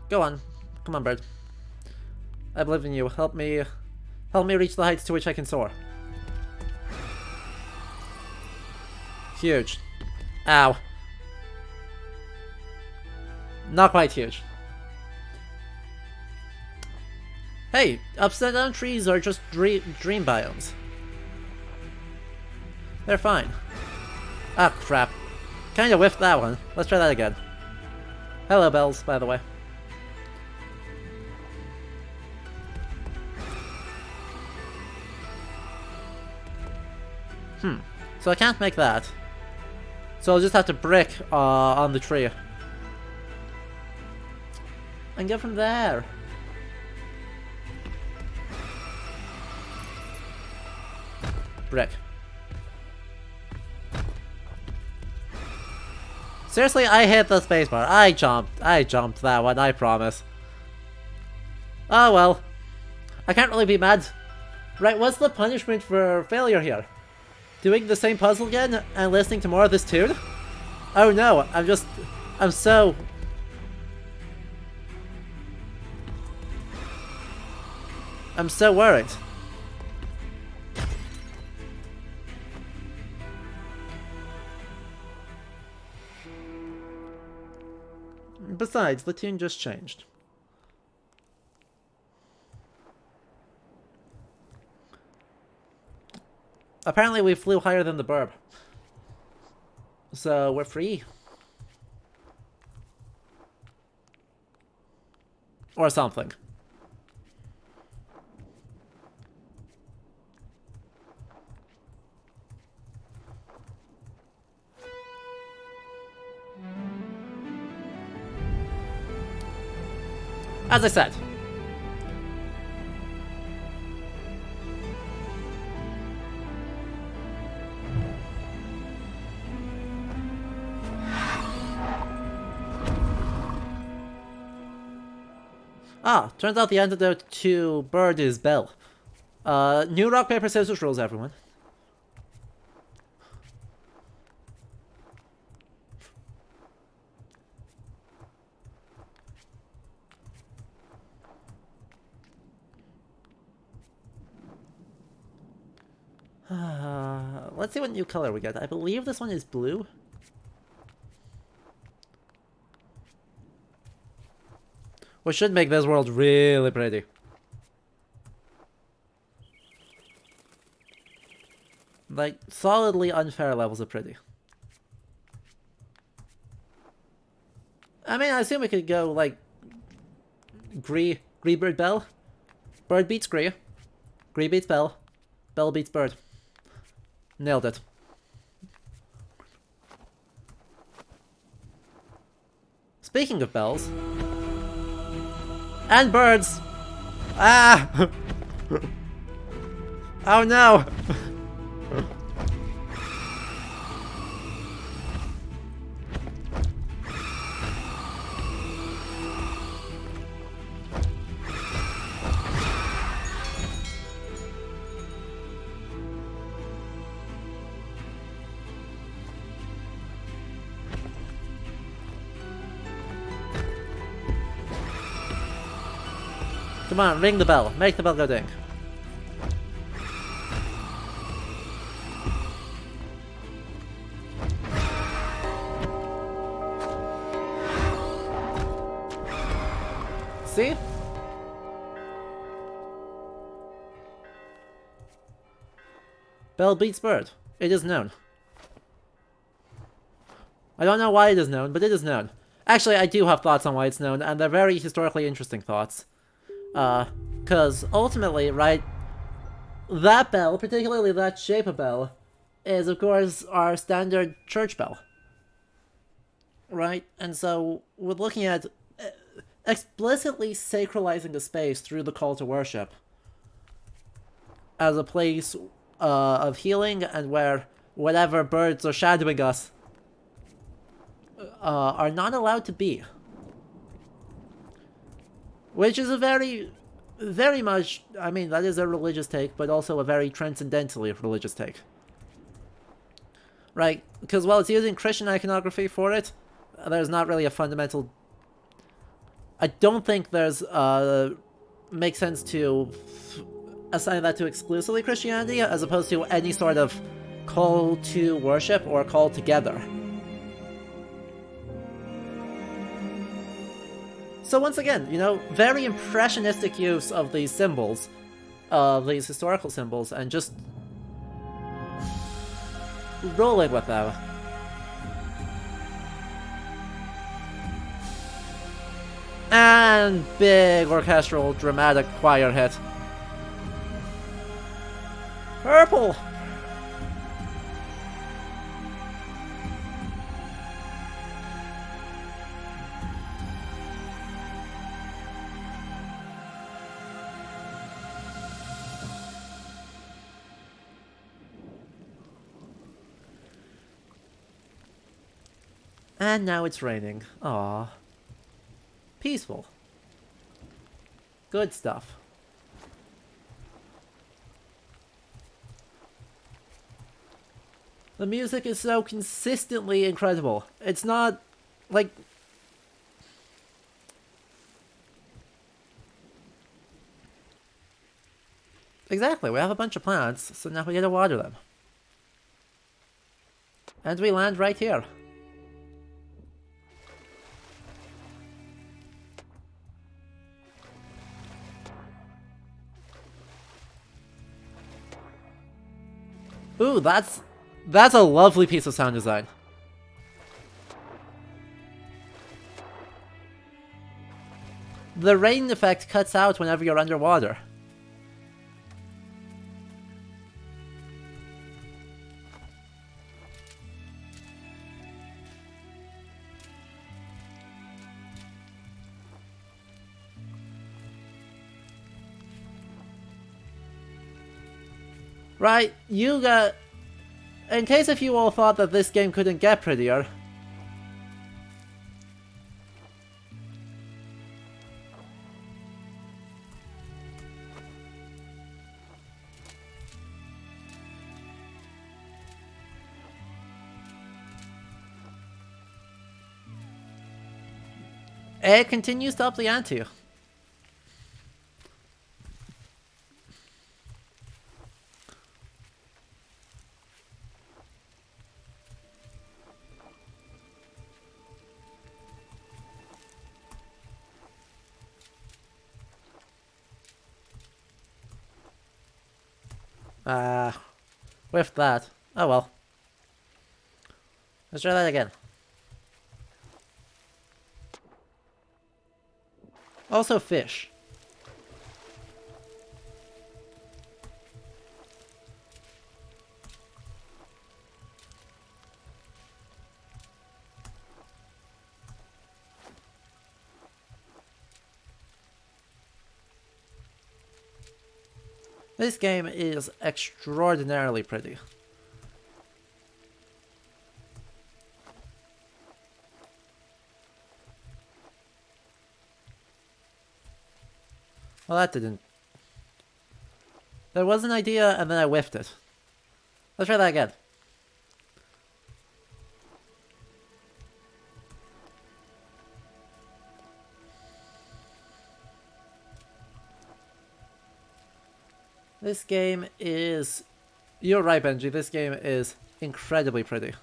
Go on. Come on, bird. I believe in you. Help me reach the heights to which I can soar. Huge. Ow. Not quite huge. Hey, upside down trees are just dream biomes. They're fine. Ah, crap. Kinda whiffed that one. Let's try that again. Hello, bells, by the way. So I can't make that. So I'll just have to brick on the tree. And go from there. Brick. Seriously, I hit the spacebar. I jumped that one, I promise. Oh well. I can't really be mad. Right, what's the punishment for failure here? Doing the same puzzle again and listening to more of this tune? Oh no, I'm so worried. Besides, the tune just changed. Apparently we flew higher than the burb. So we're free. Or something. As I said. Ah, turns out the antidote to bird is bell. New rock, paper, scissors rules, everyone. Let's see what new color we get. I believe this one is blue. Which should make this world really pretty. Like, solidly unfair levels of pretty. I mean, I assume we could go, like, Gree bird bell. Bird beats Gree. Gree beats bell. Bell beats bird. Nailed it. Speaking of bells... and birds! Ah! Oh no! Come on, ring the bell. Make the bell go ding. See? Bell beats bird. It is known. I don't know why it is known, but it is known. Actually, I do have thoughts on why it's known, and they're very historically interesting thoughts. Because ultimately, right, that bell, particularly that shape of bell, is of course our standard church bell. Right? And so we're looking at explicitly sacralizing a space through the call to worship as a place of healing, and where whatever birds are shadowing us are not allowed to be. Which is a very much, I mean, that is a religious take, but also a very transcendentally religious take. Right? Because while it's using Christian iconography for it, there's not really a fundamental... I don't think there's, makes sense to assign that to exclusively Christianity, as opposed to any sort of call to worship or call together. So once again, you know, very impressionistic use of these symbols, these historical symbols, and just rolling with them. And big orchestral dramatic choir hit. Purple! And now it's raining. Aww. Peaceful. Good stuff. The music is so consistently incredible. It's not, like... Exactly, we have a bunch of plants, so now we gotta water them. And we land right here. Ooh, that's a lovely piece of sound design. The rain effect cuts out whenever you're underwater. Right, you got... In case if you all thought that this game couldn't get prettier... It continues to up the ante. With that. Oh well. Let's try that again. Also fish. This game is extraordinarily pretty. Well, that didn't... There was an idea, and then I whiffed it. Let's try that again. This game is... You're right, Benji. This game is incredibly pretty.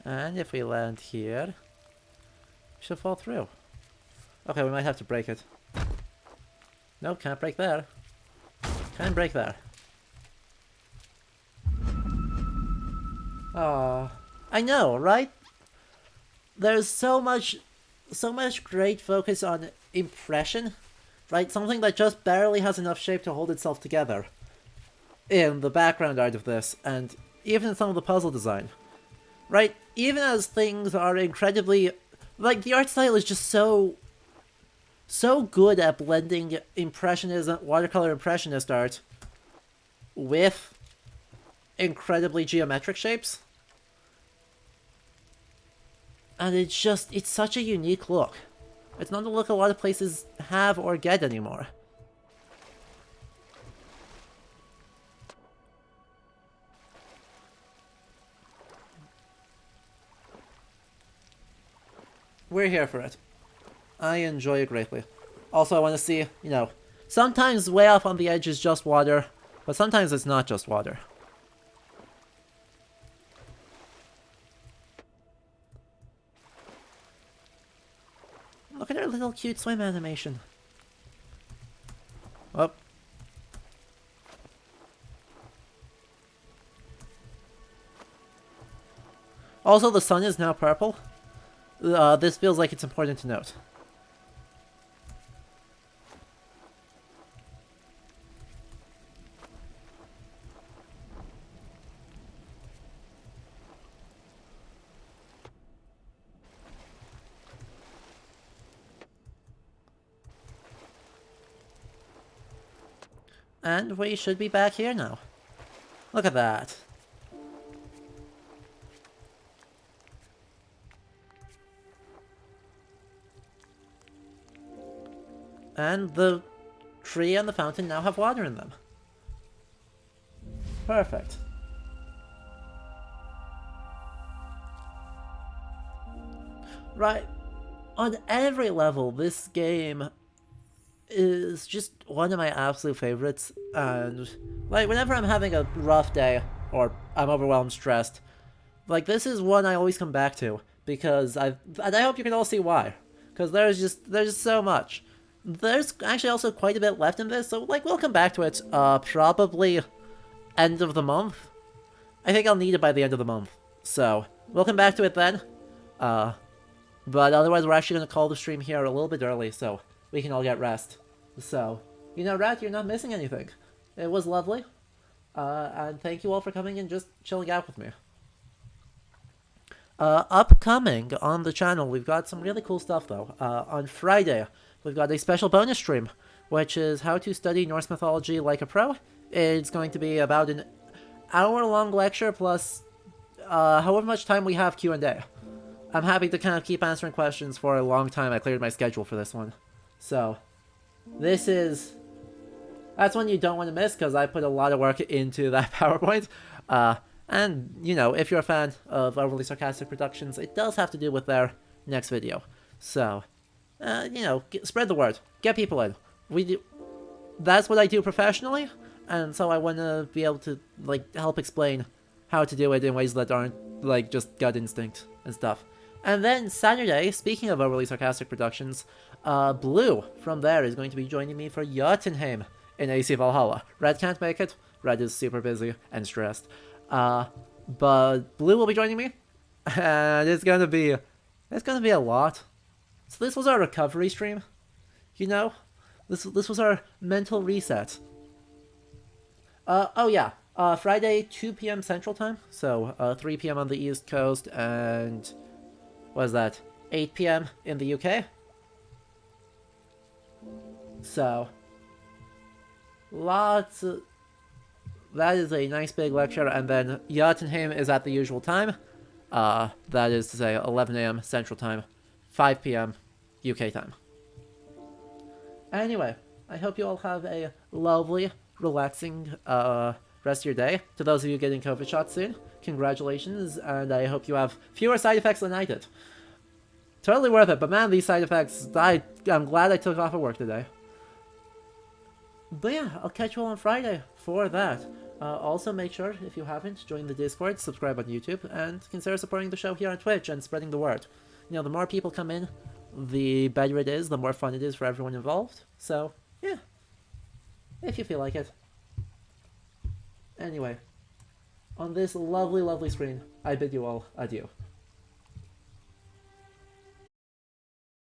And if we land here, we should fall through. Okay, we might have to break it. Nope, can't break there. Can't break there. Oh, I know, right? There's so much great focus on impression, right? Something that just barely has enough shape to hold itself together in the background art of this, and even in some of the puzzle design. Right, even as things are incredibly... Like, the art style is just so good at blending impressionism, watercolor impressionist art with incredibly geometric shapes. And it's such a unique look. It's not a look a lot of places have or get anymore. we're here for it. I enjoy it greatly. Also, I want to see, you know, sometimes way off on the edge is just water, but sometimes it's not just water. Look at her little cute swim animation. Oh. Also, the sun is now purple. This feels like it's important to note. And we should be back here now. Look at that. And the tree and the fountain now have water in them. Perfect. Right. On every level, this game is just one of my absolute favorites. And, like, whenever I'm having a rough day or I'm overwhelmed, stressed, like, this is one I always come back to. Because and I hope you can all see why. Because there's just so much. There's actually also quite a bit left in this, so, like, we'll come back to it, probably end of the month. I think I'll need it by the end of the month, so we'll come back to it then. But otherwise, we're actually going to call the stream here a little bit early, so we can all get rest. So, you know, Rat, you're not missing anything. It was lovely, and thank you all for coming and just chilling out with me. Upcoming on the channel, we've got some really cool stuff, though. On Friday, we've got a special bonus stream, which is how to study Norse mythology like a pro. It's going to be about an hour-long lecture plus however much time we have Q&A. I'm happy to kind of keep answering questions for a long time. I cleared my schedule for this one. So, that's one you don't want to miss, because I put a lot of work into that PowerPoint. And, you know, if you're a fan of Overly Sarcastic Productions, it does have to do with their next video. So, you know, spread the word. Get people in. That's what I do professionally, and so I want to be able to, like, help explain how to do it in ways that aren't, like, just gut instinct and stuff. And then Saturday, speaking of Overly Sarcastic Productions, Blue from there is going to be joining me for Jotunheim in AC Valhalla. Red can't make it. Red is super busy and stressed. But Blue will be joining me, and it's gonna be a lot. So this was our recovery stream, you know? This was our mental reset. Oh yeah, Friday, 2 p.m. Central Time, so 3 p.m. on the East Coast, and what is that, 8 p.m. in the UK? So, that is a nice big lecture, and then Jotunheim is at the usual time. That is to say 11 a.m. Central Time, 5 p.m. UK time. Anyway, I hope you all have a lovely, relaxing rest of your day. To those of you getting COVID shots soon, congratulations, and I hope you have fewer side effects than I did. Totally worth it, but man, these side effects, I'm glad I took off of work today. But yeah, I'll catch you all on Friday for that. Also, make sure, if you haven't, join the Discord, subscribe on YouTube, and consider supporting the show here on Twitch and spreading the word. You know, the more people come in, the better it is, the more fun it is for everyone involved. So, yeah. If you feel like it. Anyway, on this lovely, lovely screen, I bid you all adieu.